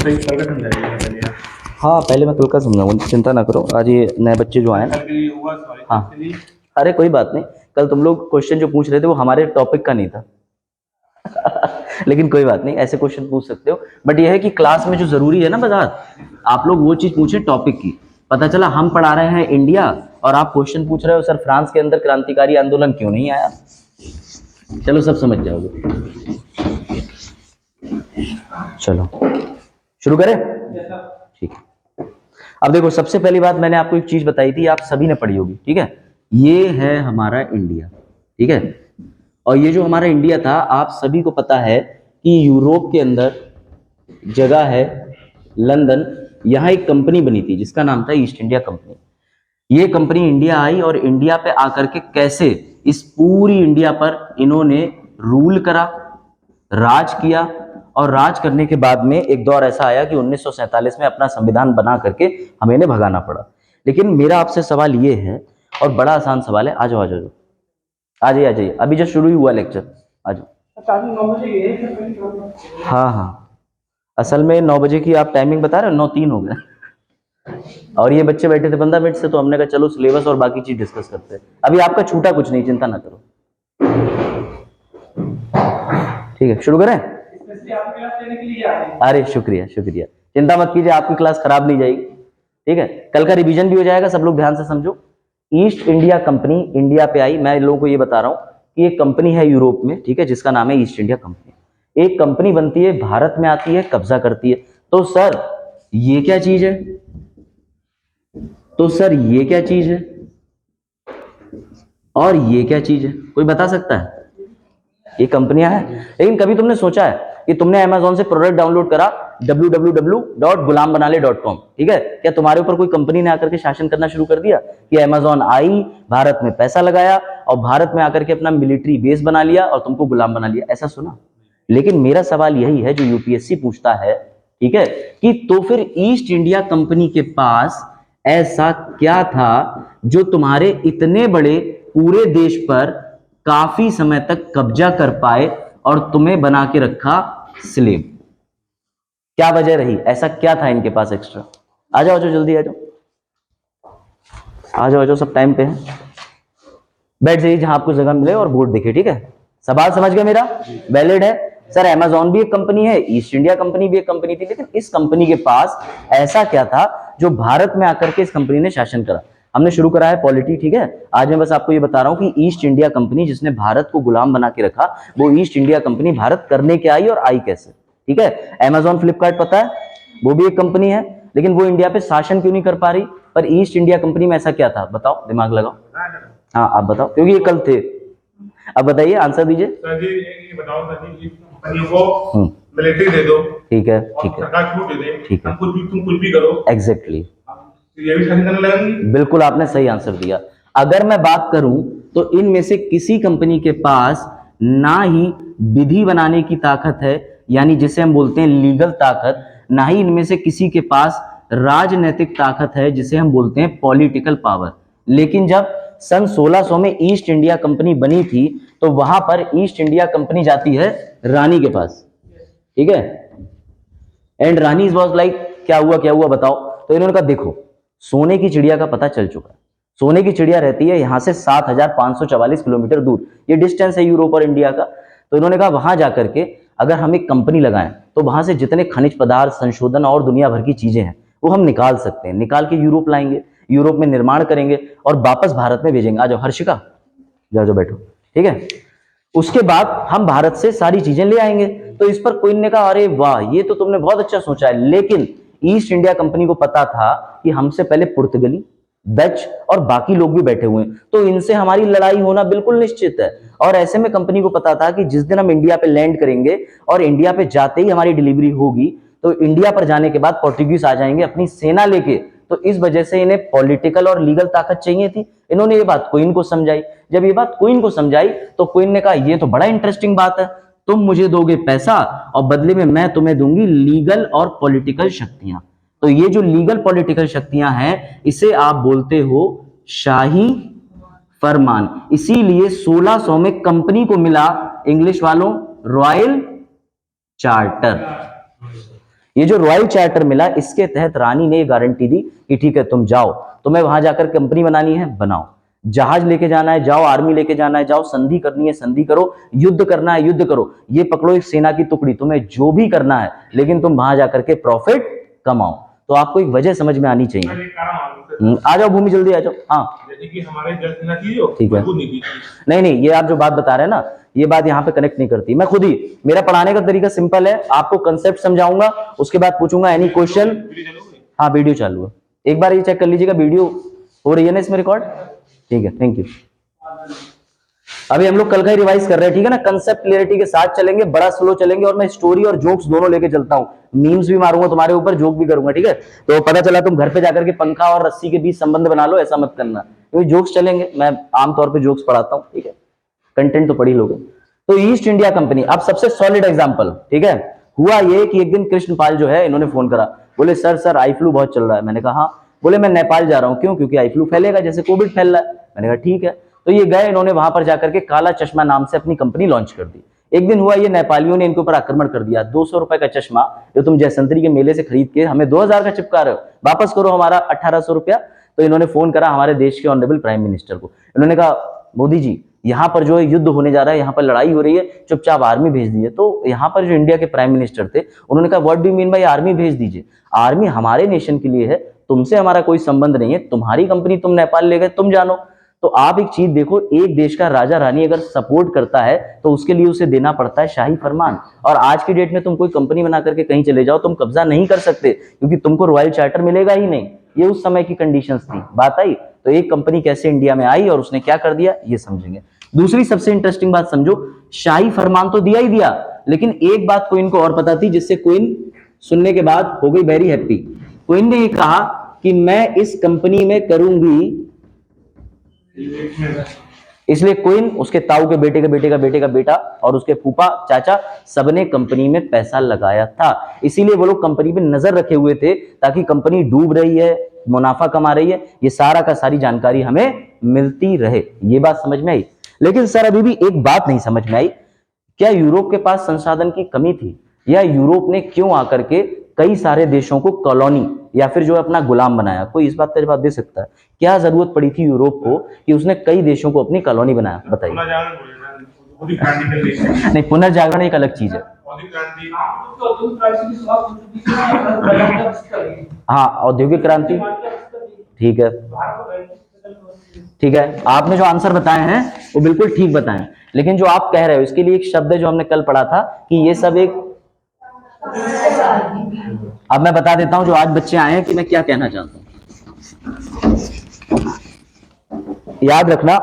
सही कल का समझाइएगा पहले आप। हाँ पहले मैं कल का समझाऊंगा, चिंता ना करो। आज ये नए बच्चे जो आए ना। कल के लिए हुआ सॉरी हाँ इसके लिए। अरे कोई बात नहीं, कल तुम लोग क्वेश्चन जो पूछ रहे थे वो हमारे टॉपिक का नहीं था। लेकिन कोई बात नहीं, ऐसे क्वेश्चन पूछ सकते हो। बट यह है कि क्लास में जो जरूरी है ना बात, आप लोग वो चीज पूछे टॉपिक की। पता चला हम पढ़ा रहे हैं इंडिया और आप क्वेश्चन पूछ रहे हो सर फ्रांस के अंदर क्रांतिकारी आंदोलन क्यों नहीं आया। चलो सब समझ जाओगे। चलो शुरू करें। ठीक है। अब देखो सबसे पहली बात मैंने आपको एक चीज बताई थी, आप सभी ने पढ़ी होगी, ठीक है। ये है हमारा इंडिया, ठीक है। और ये जो हमारा इंडिया था, आप सभी को पता है कि यूरोप के अंदर जगह है लंदन, यहां एक कंपनी बनी थी जिसका नाम था ईस्ट इंडिया कंपनी। ये कंपनी इंडिया आई और इंडिया पे आकर के कैसे इस पूरी इंडिया पर इन्होंने रूल करा, राज किया। और राज करने के बाद में एक दौर ऐसा आया कि 1947 में अपना संविधान बना करके हमें इन्हें भगाना पड़ा। लेकिन मेरा आपसे सवाल ये है, और बड़ा आसान सवाल है, आ जाओ आ जाओ, आ जाइए आ जाइए, अभी जो शुरू ही हुआ लेक्चर, आ जाओ। हाँ हाँ, असल में 9 बजे की आप टाइमिंग बता रहे हो, 9:03 हो गए। और ये बच्चे बैठे थे 15 मिनट से, तो हमने कहा चलो सिलेबस और बाकी चीज डिस्कस करते हैं। अभी आपका छूटा कुछ नहीं, चिंता ना करो। ठीक है शुरू करें। अरे शुक्रिया शुक्रिया, चिंता मत कीजिए, आपकी क्लास खराब नहीं जाएगी, ठीक है। कल का रिवीजन भी हो जाएगा, सब लोग ध्यान से समझो। ईस्ट इंडिया कंपनी इंडिया पे आई, मैं लोगों को ये बता रहा हूं कि एक कंपनी है यूरोप में, ठीक है, जिसका नाम है ईस्ट इंडिया कंपनी। एक कंपनी बनती है, भारत में आती है, कब्जा करती है। तो सर ये क्या चीज है, तो सर ये क्या चीज है, और ये क्या चीज है, कोई बता सकता है। ये कंपनियां हैं। लेकिन कभी तुमने सोचा है कि तुमने अमेजोन से प्रोडक्ट डाउनलोड करा www.गुलामबनाले.com, ठीक है, क्या तुम्हारे ऊपर कोई कंपनी ने आकर के शासन करना शुरू कर दिया कि अमेजोन आई, भारत में पैसा लगाया और भारत में आकर के अपना मिलिट्री बेस बना लिया और तुमको गुलाम बना लिया, ऐसा सुना। लेकिन मेरा सवाल यही है जो यूपीएससी पूछता है, ठीक है, कि तो फिर ईस्ट इंडिया कंपनी के पास ऐसा क्या था जो तुम्हारे इतने बड़े पूरे देश पर काफी समय तक कब्जा कर पाए और तुम्हें बना के रखा स्लेव। क्या वजह रही, ऐसा क्या था इनके पास एक्स्ट्रा। आ जाओ जल्दी आ जाओ, आ जाओ सब टाइम पे है। बैठ जाइए जहां आपको जगह मिले और बोर्ड दिखे, ठीक है। सवाल समझ गए मेरा, वैलिड है। सर अमेजॉन भी एक कंपनी है, ईस्ट इंडिया कंपनी भी एक कंपनी थी, लेकिन इस कंपनी के पास ऐसा क्या था जो भारत में आकर के इस कंपनी ने शासन करा। हमने शुरू करा है पॉलिटी, ठीक है। आज मैं बस आपको ये बता रहा हूं कि ईस्ट इंडिया कंपनी जिसने भारत को गुलाम बना के रखा, वो ईस्ट इंडिया कंपनी भारत करने के आई और आई कैसे, ठीक है। अमेजॉन फ्लिपकार्ट पता है, वो भी एक कंपनी है, लेकिन वो इंडिया पे शासन क्यों नहीं कर पा रही। पर ईस्ट इंडिया कंपनी में ऐसा क्या था, बताओ, दिमाग लगाओ। हाँ आप बताओ, क्योंकि ये कल थे। अब बताइए, आंसर दीजिए। सर जी ये बताओ सर जी, कंपनियों को मिलिट्री दे दो, ठीक है और ठीक है सरकार छूट दे दे, ठीक है, तुम कुछ भी करो, एग्जैक्टली तो ये भी शासन करने लगेंगी। बिल्कुल आपने सही आंसर दिया। अगर मैं बात करूं तो इनमें से किसी कंपनी के पास ना ही विधि बनाने की ताकत है, यानी जिसे हम बोलते हैं लीगल ताकत, ना ही इनमें से किसी के पास राजनीतिक ताकत है जिसे हम बोलते हैं पॉलिटिकल पावर। लेकिन जब सन 1600 में ईस्ट इंडिया कंपनी बनी थी, तो वहां पर ईस्ट इंडिया कंपनी जाती है रानी के पास, ठीक है। एंड रानी वाज लाइक क्या हुआ बताओ। तो इन्होंने कहा देखो, सोने की चिड़िया का पता चल चुका है। सोने की चिड़िया रहती है यहां से 7,544 किलोमीटर दूर, ये डिस्टेंस है यूरोप और इंडिया का। तो इन्होंने कहा वहां जाकर के अगर हम एक कंपनी लगाएं तो वहां से जितने खनिज पदार्थ, संशोधन और दुनिया भर की चीजें हैं वो हम निकाल सकते हैं, निकाल के यूरोप लाएंगे, यूरोप में निर्माण करेंगे और वापस भारत में भेजेंगे। आ जाओ हर्षिका, जाओ जाओ बैठो, ठीक है। उसके बाद हम भारत से सारी चीजें ले आएंगे। तो इस पर कोई ने कहा अरे वाह ये तो तुमने बहुत अच्छा सोचा है, लेकिन ईस्ट इंडिया कंपनी को पता था कि हमसे पहले पुर्तगाली, डच और बाकी लोग भी बैठे हुए हैं, तो इनसे हमारी लड़ाई होना बिल्कुल निश्चित है। और ऐसे में कंपनी को पता था कि जिस दिन हम इंडिया पे लैंड करेंगे और इंडिया पे जाते ही हमारी डिलीवरी होगी, तो इंडिया पर जाने के बाद पोर्टुगीज आ जाएंगे अपनी सेना लेके। तो इस वजह से इन्हें पॉलिटिकल और लीगल ताकत चाहिए थी। इन्होंने ये बात क्वीन को समझाई। जब ये बात क्वीन को समझाई तो क्वीन ने कहा ये तो बड़ा इंटरेस्टिंग बात है, तुम मुझे दोगे पैसा और बदले में मैं तुम्हें दूंगी लीगल और पॉलिटिकल शक्तियां। तो ये जो लीगल पॉलिटिकल शक्तियां हैं इसे आप बोलते हो शाही फरमान। इसीलिए 1600 में कंपनी को मिला, इंग्लिश वालों, रॉयल चार्टर। ये जो रॉयल चार्टर मिला, इसके तहत रानी ने गारंटी दी कि ठीक है तुम जाओ, तुम्हें वहां जाकर कंपनी बनानी है बनाओ, जहाज लेके जाना है जाओ, आर्मी लेके जाना है जाओ, संधि करनी है संधि करो, युद्ध करना है युद्ध करो, ये पकड़ो एक सेना की टुकड़ी, तुम्हें जो भी करना है, लेकिन तुम वहां जाकर के प्रॉफिट कमाओ। तो आपको एक वजह समझ में आनी चाहिए। मैं एक कारण मालूम आ जाओ भूमि, जल्दी आ जाओ। हाँ जैसे कि हमारे जल सेना थी जो ठीक है। मजबूत नहीं थी। नहीं नहीं, ये आप जो बात बता रहे हैं ना, ये बात यहाँ पे कनेक्ट नहीं करती। मैं खुद ही, मेरा पढ़ाने का तरीका सिंपल है, आपको कंसेप्ट समझाऊंगा, उसके बाद पूछूंगा एनी क्वेश्चन। वीडियो चलोगे? हाँ वीडियो चालू है, एक बार ये चेक कर लीजिएगा वीडियो हो रही है ना इसमें रिकॉर्ड। ठीक है, थैंक यू। अभी हम लोग कल का ही रिवाइज कर रहे हैं, ठीक है ना, कंसेप्ट क्लियरिटी के साथ चलेंगे, बड़ा स्लो चलेंगे, और मैं स्टोरी और जोक्स दोनों लेके चलता हूँ, मीम्स भी मारूंगा तुम्हारे ऊपर, जोक भी करूंगा, ठीक है। तो पता चला तुम घर पे जाकर के पंखा और रस्सी के बीच संबंध बना लो, ऐसा मत करना, क्योंकि जोक्स चलेंगे, मैं आमतौर पर जोक्स पढ़ाता हूँ, ठीक है, कंटेंट तो पढ़ी लोगे। तो ईस्ट इंडिया कंपनी, अब सबसे सॉलिड एग्जांपल, ठीक है। हुआ ये कि एक दिन कृष्णपाल जो है, इन्होंने फोन करा, बोले सर आई फ्लू बहुत चल रहा है। मैंने कहा हाँ। बोले मैं नेपाल जा रहा हूँ। क्यों? क्योंकि आई फ्लू फैलेगा जैसे कोविड फैल रहा है। मैंने कहा ठीक है। तो ये गए, इन्होंने वहां पर जाकर के काला चश्मा नाम से अपनी कंपनी लॉन्च कर दी। एक दिन हुआ ये नेपालियों ने इनके ऊपर आक्रमण कर दिया, 200 रुपए का चश्मा जो तुम जयसंतरी के मेले से खरीद के हमें 2000 का चिपका रहे हो, वापस करो हमारा 1800 रुपया। तो इन्होंने फोन करा हमारे देश के ऑनरेबल प्राइम मिनिस्टर को। इन्होंने कहा मोदी जी यहाँ पर जो है युद्ध होने जा रहा है, यहाँ पर लड़ाई हो रही है, चुपचाप आर्मी भेज दीजिए। तो यहाँ पर जो इंडिया के प्राइम मिनिस्टर थे, उन्होंने कहा what do you mean by army भेज दीजिए? आर्मी हमारे नेशन के लिए है, तुमसे हमारा कोई संबंध नहीं है, तुम्हारी कंपनी, तुम नेपाल ले गए, तुम जानो। तो आप एक चीज देखो, एक देश का राजा रानी अगर सपोर्ट करता है तो उसके लिए उसे देना पड़ता है शाही फरमान। और आज की डेट में तुम कोई कंपनी बना करके कहीं चले जाओ, तुम कब्जा नहीं कर सकते, क्योंकि तुमको रॉयल चार्टर मिलेगा ही नहीं। ये उस समय की कंडीशंस थी। बात आई? तो एक कंपनी कैसे इंडिया में आई और उसने क्या कर दिया, ये समझेंगे। दूसरी सबसे इंटरेस्टिंग बात समझो, शाही फरमान तो दिया ही दिया, लेकिन एक बात क्वीन को और पता थी, जिससे क्वीन सुनने के बाद हो गई वेरी हैप्पी। क्वीन ने ये कहा कि मैं इस कंपनी में करूंगी, इसलिए क्वीन, उसके ताऊ के बेटे का बेटे का बेटे का बेटा और उसके फूफा चाचा सबने कंपनी में पैसा लगाया था। इसीलिए वो लोग कंपनी पे नजर रखे हुए थे, ताकि कंपनी डूब रही है, मुनाफा कमा रही है, ये सारा का सारी जानकारी हमें मिलती रहे। ये बात समझ में आई? लेकिन सर अभी भी एक बात नहीं समझ में आई, क्या यूरोप के पास संसाधन की कमी थी, या यूरोप ने क्यों आकर के कई सारे देशों को कॉलोनी या फिर जो है अपना गुलाम बनाया? कोई इस बात का जवाब दे सकता है? क्या जरूरत पड़ी थी यूरोप को कि उसने कई देशों को अपनी कॉलोनी बनाया? बताइए। नहीं, पुनर्जागरण एक अलग चीज है। हाँ, औद्योगिक क्रांति, ठीक है, ठीक है, आपने जो आंसर बताए हैं वो बिल्कुल ठीक बताए हैं, लेकिन जो आप कह रहे हो इसके लिए एक शब्द है जो हमने कल पढ़ा था कि ये सब एक, अब मैं बता देता हूं जो आज बच्चे आए हैं कि मैं क्या कहना चाहता हूं। याद रखना,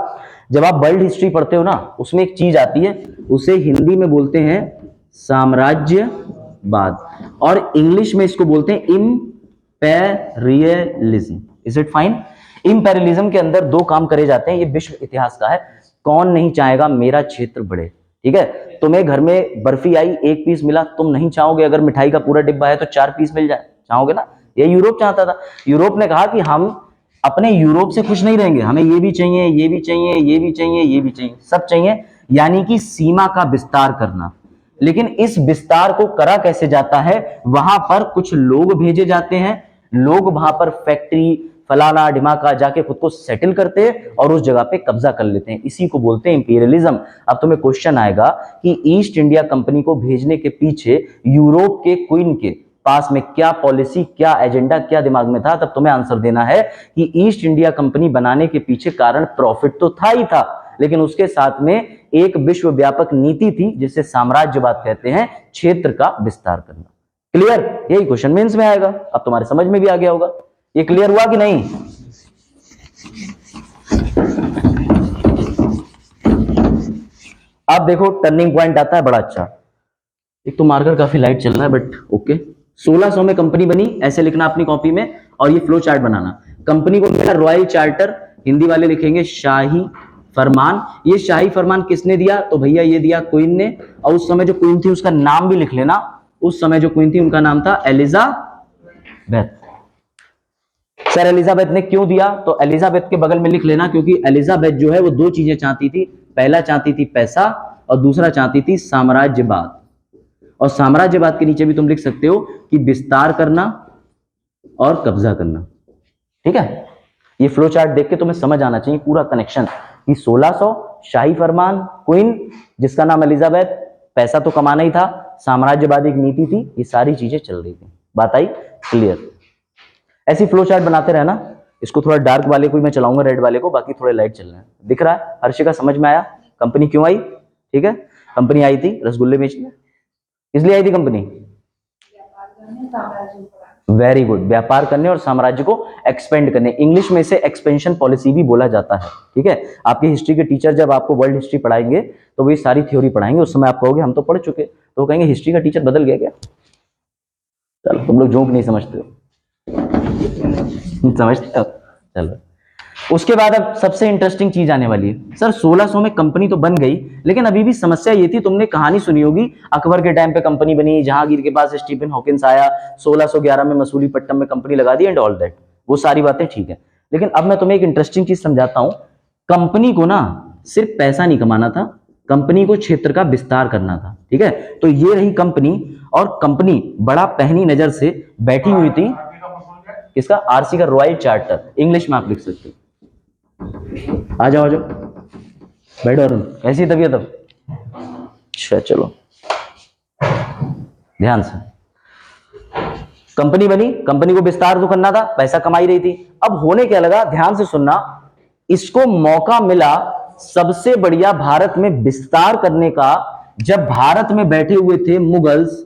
जब आप वर्ल्ड हिस्ट्री पढ़ते हो ना, उसमें एक चीज आती है, उसे हिंदी में बोलते हैं साम्राज्यवाद, और इंग्लिश में इसको बोलते हैं imperialism. Is it fine? Imperialism के अंदर दो काम करे जाते हैं, ये विश्व इतिहास का है। कौन नहीं चाहेगा मेरा क्षेत्र बढ़े? ठीक है, तुम्हें घर में बर्फी आई, एक पीस मिला, तुम नहीं चाहोगे अगर मिठाई का पूरा डिब्बा है तो 4 पीस मिल जाए? चाहोगे ना? ये यूरोप चाहता था। यूरोप ने कहा कि हम अपने यूरोप से खुश नहीं रहेंगे, हमें ये भी चाहिए, ये भी चाहिए, ये भी चाहिए, ये भी चाहिए, सब चाहिए, यानी कि सीमा का विस्तार करना। लेकिन इस विस्तार को करा कैसे जाता है? वहां पर कुछ लोग भेजे जाते हैं, लोग वहां पर फैक्ट्री फलाना ढिमाका जाके खुद को सेटल करते हैं और उस जगह पे कब्जा कर लेते हैं। इसी को बोलते हैं इंपीरियलिज्म। अब तुम्हें क्वेश्चन आएगा कि ईस्ट इंडिया कंपनी को भेजने के पीछे यूरोप के क्वीन के पास में क्या पॉलिसी, क्या एजेंडा, क्या दिमाग में था? तब तुम्हें आंसर देना है कि ईस्ट इंडिया कंपनी बनाने के पीछे कारण प्रॉफिट तो था ही था, लेकिन उसके साथ में एक विश्व व्यापक नीति थी जिसे साम्राज्यवाद कहते हैं, क्षेत्र का विस्तार करना। क्लियर? यही क्वेश्चन मेंस में आएगा। अब तुम्हारे समझ में भी आ गया होगा। ये क्लियर हुआ कि नहीं? अब देखो टर्निंग पॉइंट आता है बड़ा अच्छा। एक तो मार्कर काफी लाइट चल रहा है बट ओके। 1600 में कंपनी बनी, ऐसे लिखना अपनी कॉपी में, और ये फ्लो चार्ट बनाना। कंपनी को मिला रॉयल चार्टर, हिंदी वाले लिखेंगे शाही फरमान। ये शाही फरमान किसने दिया? तो भैया ये दिया क्वीन ने, और उस समय जो क्वीन थी उसका नाम भी लिख लेना। उस समय जो क्वीन थी उनका नाम था एलिजाबेथ। सर एलिजाबेथ ने क्यों दिया? तो एलिजाबेथ के बगल में लिख लेना, क्योंकि एलिजाबेथ जो है वो दो चीजें चाहती थी। पहला चाहती थी पैसा और दूसरा चाहती थी साम्राज्यवाद। और साम्राज्यवाद के नीचे भी तुम लिख सकते हो कि विस्तार करना और कब्जा करना। ठीक है, ये फ्लो चार्ट देख के तुम्हें समझ आना चाहिए पूरा कनेक्शन कि 1600 शाही फरमान, क्वीन जिसका नाम एलिजाबेथ, पैसा तो कमाना ही था, साम्राज्यवादी एक नीति थी, ये सारी चीजें चल रही थी। बात आई क्लियर? ऐसी फ्लो चार्ट बनाते रहना। इसको थोड़ा डार्क वाले को ही मैं चलाऊंगा, रेड वाले को, बाकी थोड़े लाइट चल रहे हैं। दिख रहा है हर्षिका? समझ में आया कंपनी क्यों आई? ठीक है, कंपनी आई थी रसगुल्ले बेचने। इसलिए आई थी कंपनी, वेरी गुड, व्यापार करने और साम्राज्य को एक्सपेंड करने। इंग्लिश में इसे एक्सपेंशन पॉलिसी भी बोला जाता है। ठीक है, आपके हिस्ट्री के टीचर जब आपको वर्ल्ड हिस्ट्री पढ़ाएंगे तो वो सारी थ्योरी पढ़ाएंगे, उस समय आप कहोगे हम तो पढ़ चुके, तो वो कहेंगे हिस्ट्री का टीचर बदल गया क्या? चलो, तुम लोग जोक नहीं समझते हो, समझते हो? चलो, उसके बाद अब सबसे इंटरेस्टिंग चीज आने वाली है। सर 1600 में कंपनी तो बन गई, लेकिन अभी भी समस्या ये थी, तुमने कहानी सुनी होगी अकबर के टाइम पे कंपनी बनी, जहांगीर के पास स्टीफन हॉकिंस आया, 1611 में मसूलीपट्टनम में कंपनी लगा दी एंड ऑल दैट, वो सारी बातें ठीक है। लेकिन अब मैं तुम्हें एक इंटरेस्टिंग चीज समझाता हूं। कंपनी को ना सिर्फ पैसा नहीं कमाना था, कंपनी को क्षेत्र का विस्तार करना था। ठीक है, तो ये रही कंपनी, और कंपनी बड़ा पहनी नजर से बैठी हुई थी। किसका? आरसी का रॉयल चार्टर, इंग्लिश में आप लिख सकते हो। आ जाओ आ जाओ, बैठो अरुण, कैसी तबीयत अब? अच्छा चलो, ध्यान से। कंपनी बनी, कंपनी को विस्तार तो करना था, पैसा कमाई रही थी। अब होने क्या लगा, ध्यान से सुनना, इसको मौका मिला सबसे बढ़िया भारत में विस्तार करने का, जब भारत में बैठे हुए थे मुगल्स,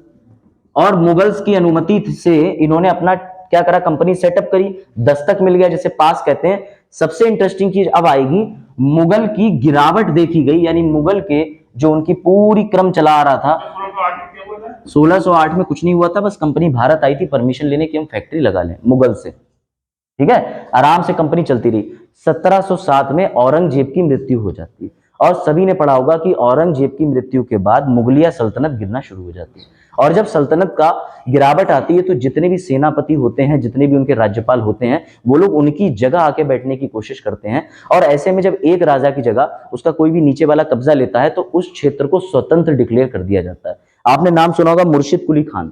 और मुगल्स की अनुमति से इन्होंने अपना क्या करा, कंपनी सेटअप करी, दस्तक मिल गया, जैसे पास कहते हैं। सबसे इंटरेस्टिंग चीज अब आएगी, मुगल की गिरावट देखी गई, यानी मुगल के जो उनकी पूरी क्रम चला आ रहा था। 1608 में कुछ नहीं हुआ था, बस कंपनी भारत आई थी परमिशन लेने की हम फैक्ट्री लगा लें मुगल से। ठीक है, आराम से कंपनी चलती रही। 1707 में औरंगजेब की मृत्यु हो जाती है, और सभी ने पढ़ा होगा कि औरंगजेब की मृत्यु के बाद मुगलिया सल्तनत गिरना शुरू हो जाती है। और जब सल्तनत का गिरावट आती है तो जितने भी सेनापति होते हैं, जितने भी उनके राज्यपाल होते हैं, वो लोग उनकी जगह आके बैठने की कोशिश करते हैं। और ऐसे में जब एक राजा की जगह उसका कोई भी नीचे वाला कब्जा लेता है तो उस क्षेत्र को स्वतंत्र डिक्लेयर कर दिया जाता है। आपने नाम सुना होगा मुर्शिद कुली खान,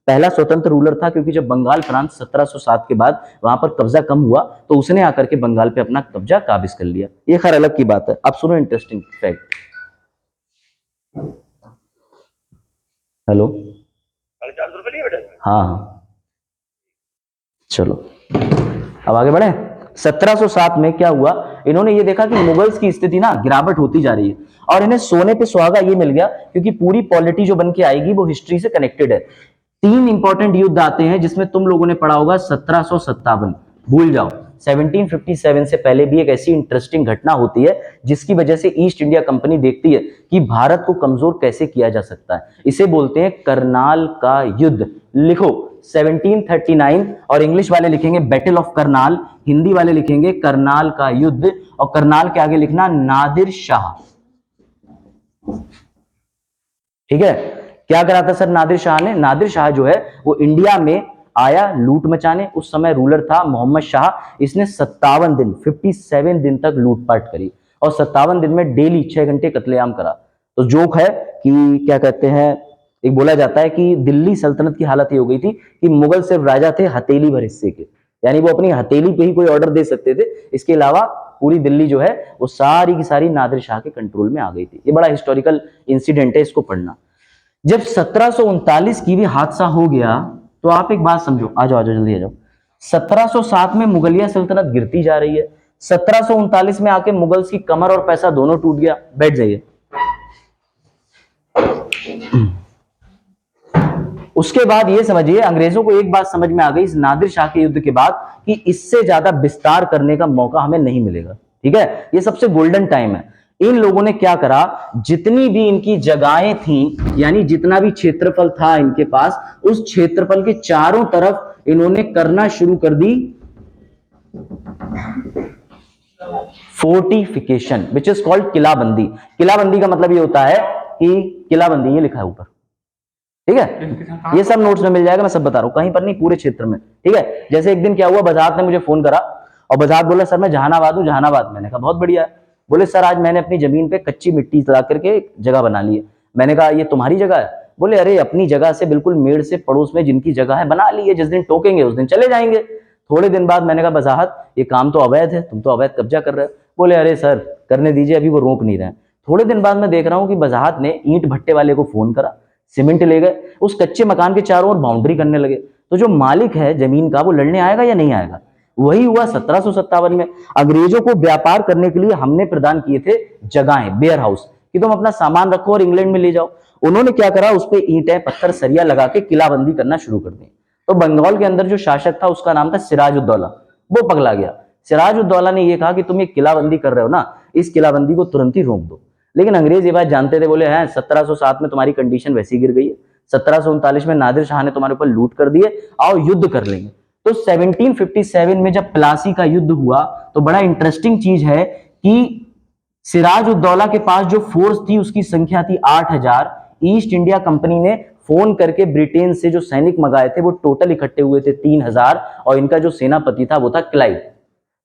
पहला स्वतंत्र रूलर था, क्योंकि जब बंगाल प्रांत 1707 के बाद वहां पर कब्जा कम हुआ तो उसने आकर के बंगाल पे अपना कब्जा काबिज कर लिया। ये खैर अलग की बात है। अब सुनो इंटरेस्टिंग फैक्ट। हेलो, हाँ चलो अब आगे बढ़े। 1707 में क्या हुआ, इन्होंने ये देखा कि मुगल्स की स्थिति ना गिरावट होती जा रही है, और इन्हें सोने पे सुहागा ये मिल गया, क्योंकि पूरी पॉलिटी जो बन के आएगी वो हिस्ट्री से कनेक्टेड है। 3 इंपॉर्टेंट युद्ध आते हैं जिसमें तुम लोगों ने पढ़ा होगा 1757, भूल जाओ। 1757 से पहले भी एक ऐसी इंटरेस्टिंग घटना होती है जिसकी वजह से ईस्ट इंडिया कंपनी देखती है कि भारत को कमजोर कैसे किया जा सकता है। इसे बोलते हैं करनाल का युद्ध। लिखो 1739, और इंग्लिश वाले लिखेंगे बैटल ऑफ करनाल, हिंदी वाले लिखेंगे करनाल का युद्ध, और करनाल के आगे लिखना नादिर शाह। ठीक है, क्या करा था सर नादिर शाह ने? नादिर शाह जो है वो इंडिया में आया लूट मचाने। उस समय रूलर था मोहम्मद शाह। इसने 57 दिन तक लूटपाट करी, और 57 दिन में डेली 6 घंटे कत्लेआम करा। तो जोक है कि क्या कहते हैं, एक बोला जाता है कि दिल्ली सल्तनत की हालत ये हो गई थी कि मुगल सिर्फ राजा थे हथेली भर हिस्से के, यानी वो अपनी हथेली पे ही कोई ऑर्डर दे सकते थे, इसके अलावा पूरी दिल्ली जो है वो सारी की सारी नादिर शाह के कंट्रोल में आ गई थी। ये बड़ा हिस्टोरिकल इंसिडेंट है, इसको पढ़ना। जब 1739 की भी हादसा हो गया तो आप एक बात समझो, आ जाओ जल्दी आ जाओ। 1707 में मुगलिया सल्तनत गिरती जा रही है, 1739 में आके मुगल्स की कमर और पैसा दोनों टूट गया। बैठ जाइए। उसके बाद ये समझिए, अंग्रेजों को एक बात समझ में आ गई इस नादिर शाह के युद्ध के बाद कि इससे ज्यादा विस्तार करने का मौका हमें नहीं मिलेगा। ठीक है, ये सबसे गोल्डन टाइम है। इन लोगों ने क्या करा, जितनी भी इनकी जगहें थी, यानी जितना भी क्षेत्रफल था इनके पास, उस क्षेत्रफल के चारों तरफ इन्होंने करना शुरू कर दी फोर्टिफिकेशन, विच इज कॉल्ड किलाबंदी। किलाबंदी का मतलब ये होता है कि किलाबंदी, ये लिखा है ऊपर, ठीक है, ये सब नोट्स में मिल जाएगा, मैं सब बता रहा हूं, कहीं पर नहीं, पूरे क्षेत्र में। ठीक है, जैसे एक दिन क्या हुआ, बजाज ने मुझे फोन करा और बजाज बोला सर मैं जहानाबाद हूं, जहानाबाद। मैंने कहा बहुत बढ़िया है। बोले सर आज मैंने अपनी जमीन पे कच्ची मिट्टी ला करके एक जगह बना ली है। मैंने कहा ये तुम्हारी जगह है? बोले अरे अपनी जगह से बिल्कुल मेड़ से पड़ोस में जिनकी जगह है बना ली है, जिस दिन टोकेंगे उस दिन चले जाएंगे। थोड़े दिन बाद मैंने कहा वजाहत ये काम तो अवैध है, तुम तो अवैध कब्जा कर रहे हो। बोले अरे सर करने दीजिए, अभी वो रोक नहीं रहे हैं। थोड़े दिन बाद मैं देख रहा हूँ कि वजाहत ने ईंट भट्टे वाले को फोन करा, सीमेंट ले गए, उस कच्चे मकान के चारों ओर बाउंड्री करने लगे। तो जो मालिक है जमीन का वो लड़ने आएगा या नहीं आएगा? वही हुआ 1757 में। अंग्रेजों को व्यापार करने के लिए हमने प्रदान किए थे जगहें, वेयर हाउस, कि तुम अपना सामान रखो और इंग्लैंड में ले जाओ। उन्होंने क्या करा, उस पर ईंटें पत्थर सरिया लगा के किलाबंदी करना शुरू कर दी। तो बंगाल के अंदर जो शासक था उसका नाम था सिराजुद्दौला, वो पगला गया। सिराजुद्दौला ने यह कहा कि तुम ये किलाबंदी कर रहे हो ना, इस किलाबंदी को तुरंत ही रोक दो। लेकिन अंग्रेज ये बात जानते थे, बोले हैं 1707 में तुम्हारी कंडीशन वैसी गिर गई है, 1739 में नादिर शाह ने तुम्हारे ऊपर लूट कर दिए, आओ युद्ध कर लेंगे। तो 1757 में जब प्लासी का युद्ध हुआ तो बड़ा इंटरेस्टिंग चीज है कि सिराजुद्दौला के पास जो फोर्स थी उसकी संख्या थी 8000। ईस्ट इंडिया कंपनी ने फोन करके ब्रिटेन से जो सैनिक मंगाए थे वो टोटल इकट्ठे हुए थे 3000, और इनका जो सेनापति था वो था क्लाइव।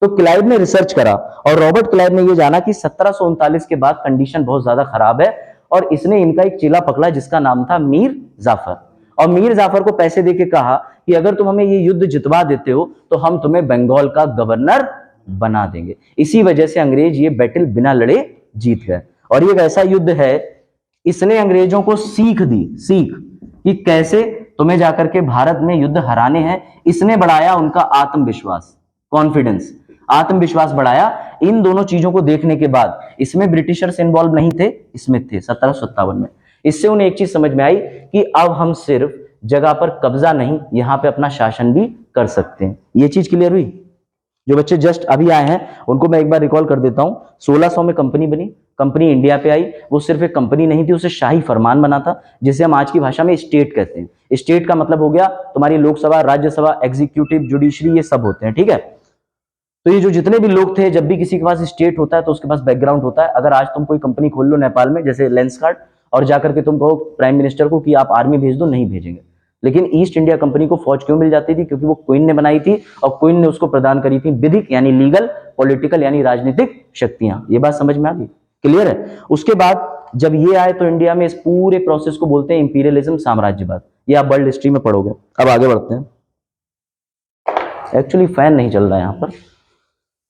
तो क्लाइव ने रिसर्च करा और रॉबर्ट क्लाइव ने यह जाना कि 1739 के बाद कंडीशन बहुत ज्यादा खराब है, और इसने इनका एक चेला पकड़ा जिसका नाम था मीर जाफर। और मीर जाफर को पैसे देके कहा कि अगर तुम हमें ये युद्ध जितवा देते हो तो हम तुम्हें बंगाल का गवर्नर बना देंगे। इसी वजह से अंग्रेज ये बैटल बिना लड़े जीत गए। और ये वैसा युद्ध है, इसने अंग्रेजों को सीख दी, सीख कि कैसे तुम्हें जाकर के भारत में युद्ध हराने हैं। इसने बढ़ाया उनका आत्मविश्वास, कॉन्फिडेंस, आत्मविश्वास बढ़ाया। इन दोनों चीजों को देखने के बाद, इसमें ब्रिटिशर्स इन्वॉल्व नहीं थे, इसमें थे 1757 में। इससे उन्हें एक चीज समझ में आई कि अब हम सिर्फ जगह पर कब्जा नहीं, यहां पे अपना शासन भी कर सकते हैं। ये चीज क्लियर हुई? जो बच्चे जस्ट अभी आए हैं उनको मैं एक बार रिकॉल कर देता हूं। 1600 में कंपनी बनी, कंपनी इंडिया पे आई। वो सिर्फ एक कंपनी नहीं थी, उसे शाही फरमान बना था, जिसे हम आज की भाषा में स्टेट कहते हैं। स्टेट का मतलब हो गया तुम्हारी लोकसभा, राज्यसभा, एग्जीक्यूटिव, जुडिशरी, ये सब होते हैं, ठीक है। तो ये जो जितने भी लोग थे, जब भी किसी के पास स्टेट होता है तो उसके पास बैकग्राउंड होता है। अगर आज तुम कोई कंपनी खोल लो नेपाल में, जैसे लेंसकार्ट, और जाकर के तुम कहो प्राइम मिनिस्टर को कि आप आर्मी भेज दो, नहीं भेजेंगे। लेकिन ईस्ट इंडिया कंपनी को फौज क्यों मिल जाती थी? क्योंकि वो क्वीन ने बनाई थी, और क्वीन ने उसको प्रदान करी थी विधिक यानी लीगल, पॉलिटिकल यानी राजनीतिक शक्तियां। ये बात समझ में आ गई? क्लियर है? उसके बाद जब ये आए तो इंडिया में इस पूरे प्रोसेस को बोलते हैं इंपीरियलिज्म, साम्राज्यवाद। ये आप वर्ल्ड हिस्ट्री में पढ़ोगे। अब आगे बढ़ते हैं। एक्चुअली फैन नहीं चल रहा है यहां पर,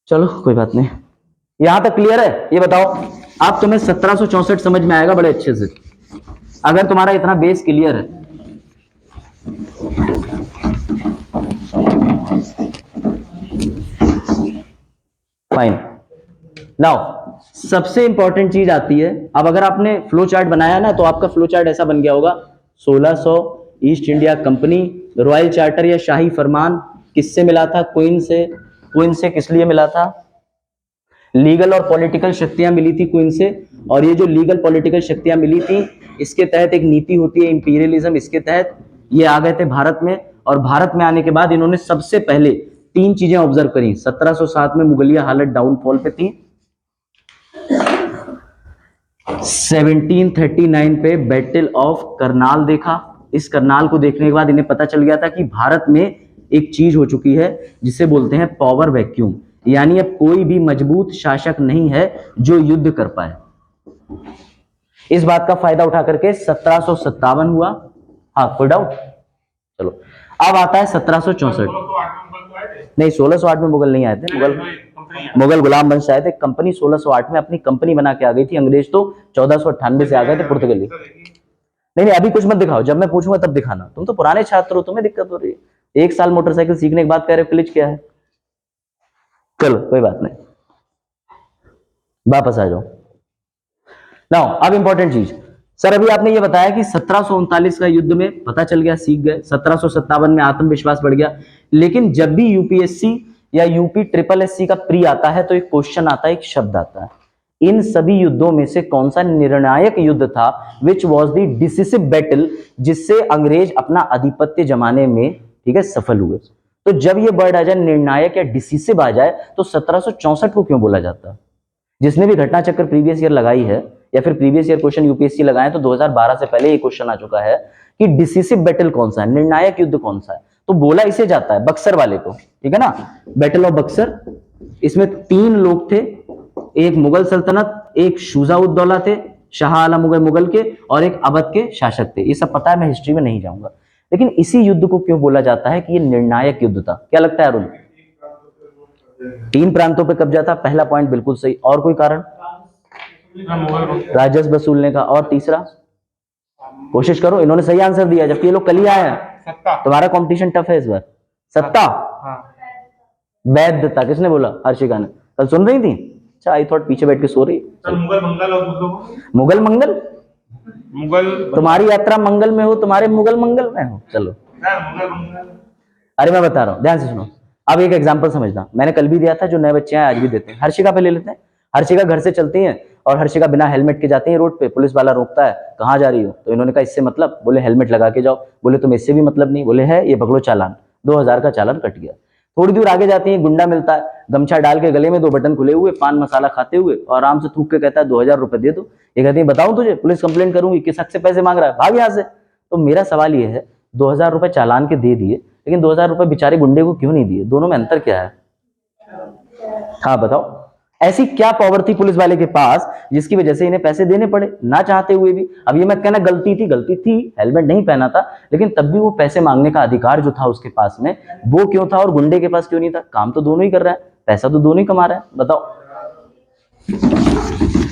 चलो कोई बात नहीं। यहां तक क्लियर है? ये बताओ आप, तुम्हें 1764 समझ में आएगा बड़े अच्छे से अगर तुम्हारा इतना बेस क्लियर है। फाइन। नाउ सबसे इंपॉर्टेंट चीज आती है। अब अगर आपने फ्लो चार्ट बनाया ना, तो आपका फ्लो चार्ट ऐसा बन गया होगा। 1600 east India company, royal charter या शाही फरमान किससे मिला था? क्वीन से। क्वीन से किस लिए मिला था? लीगल और पॉलिटिकल शक्तियां मिली थी क्वीन से। और ये जो लीगल पॉलिटिकल शक्तियां मिली थी, इसके तहत एक नीति होती है इंपीरियलिज्म। इसके तहत ये आ गए थे भारत में, और भारत में आने के बाद इन्होंने सबसे पहले 3 चीजें ऑब्जर्व करी। 1707 में मुगलिया हालत डाउनफॉल पे थी, 1739 पे बैटल ऑफ करनाल देखा। इस करनाल को देखने के बाद इन्हें पता चल गया था कि भारत में एक चीज हो चुकी है जिसे बोलते हैं पावर वैक्यूम, यानी अब कोई भी मजबूत शासक नहीं है जो युद्ध कर पाए। इस बात का फायदा उठा करके 1757 हुआ। हाँ कोई डाउट? चलो अब आता है 1764। नहीं 1608 में मुगल नहीं आए थे, मुगल गुलाम वंश आए थे। कंपनी 1608 में अपनी कंपनी बना के आ गई थी। अंग्रेज तो 1498 से आ गए थे, पुर्तगाली। नहीं अभी कुछ मत दिखाओ, जब मैं पूछूंगा तब दिखाना। तुम तो पुराने छात्र हो, तुम्हें दिक्कत हो रही है। 1 साल मोटरसाइकिल सीखने के बाद कह रहे हो क्लिच क्या है। चलो कोई बात नहीं, वापस आ जाओ। नाउ अब इंपॉर्टेंट चीज, सर अभी आपने ये बताया कि 1739 का युद्ध में पता चल गया, सीख गए। 1757 में आत्मविश्वास बढ़ गया। लेकिन जब भी यूपीएससी या यूपी ट्रिपल एससी का प्री आता है तो एक क्वेश्चन आता है, एक शब्द आता है, इन सभी युद्धों में से कौन सा निर्णायक युद्ध था? Which was the decisive battle, जिससे अंग्रेज अपना आधिपत्य जमाने में, ठीक है, सफल हुए। तो जब ये वर्ड आ जाए, निर्णायक या डिसिसिव आ जाए, तो 1764 को क्यों बोला जाता है? जिसने भी घटना चक्र प्रीवियस ईयर लगाई है या फिर प्रीवियस ईयर क्वेश्चन यूपीएससी लगाए, तो 2012 से पहले ये क्वेश्चन आ चुका है कि डिसिसिव बैटल कौन सा है, निर्णायक युद्ध कौन सा है। तो बोला इसे जाता है बक्सर वाले को, ठीक है ना, बैटल ऑफ बक्सर। इसमें 3 लोग थे, एक मुगल सल्तनत, एक शुजा-उद-दौला थे, शाह आलम हो गए मुगल के, और एक अवध के शासक थे। ये सब पता है, मैं हिस्ट्री में नहीं जाऊंगा। लेकिन इसी युद्ध को क्यों बोला जाता है कि ये निर्णायक युद्ध था? क्या लगता है अरुण? 3 प्रांतों पे कब्जा था, पहला पॉइंट बिल्कुल सही। और कोई कारण? राजस्व वसूलने का। और तीसरा? कोशिश करो, इन्होंने सही आंसर दिया जबकि ये लोग कल ही आए हैं। सत्ता। तुम्हारा कंपटीशन टफ है इस बार। सत्ता? हाँ। वैधता। किसने बोला? हर्षिका ने। कल सुन रही थी? अच्छा, आई थॉट पीछे बैठ के सो रही। मुगल मंगल और दूसरों को मुगल मंगल? मुगल तुम्हारी यात्रा मंगल में हो, तुम्हारे मुगल मंगल में हो। चलो, मुगल मंगल। अरे मैं बता रहा हूँ, ध्यान से सुनो। अब एक एग्जांपल समझना, मैंने कल भी दिया था, जो नए बच्चे हैं आज भी देते हैं। हर्षिका पे ले लेते हैं। हर्षिका घर से चलती है और हर्षिका बिना हेलमेट के जाती है रोड पे। पुलिस वाला रोकता है, कहाँ जा रही हो? तो इन्होंने कहा इससे मतलब, बोले हेलमेट लगा के जाओ। बोले तुम इससे भी मतलब नहीं? बोले है, ये पकड़ो चालान। 2000 का चालान कट गया। थोड़ी दूर आगे जाती है, गुंडा मिलता है, गमछा डाल के, गले में 2 बटन खुले हुए, पान मसाला खाते हुए, और आराम से थूक के कहता है 2000 रुपए दे दो। ये कहती है बताऊं तुझे, पुलिस कंप्लेंट करूंगी, किस हक से पैसे मांग रहा है, भाग यहाँ से। तो मेरा सवाल ये है, 2000 रुपए चालान के दे दिए, लेकिन 2000 रुपए बेचारे गुंडे को क्यों नहीं दिए? दोनों में अंतर क्या है? हाँ बताओ, ऐसी क्या पावर थी पुलिस वाले के पास जिसकी वजह से इन्हें पैसे देने पड़े ना चाहते हुए भी? अब ये मत कहना गलती थी, हेलमेट नहीं पहना था, लेकिन तब भी वो पैसे मांगने का अधिकार जो था उसके पास में, वो क्यों था और गुंडे के पास क्यों नहीं था? काम तो दोनों ही कर रहा है, पैसा तो दोनों ही कमा रहे हैं। बताओ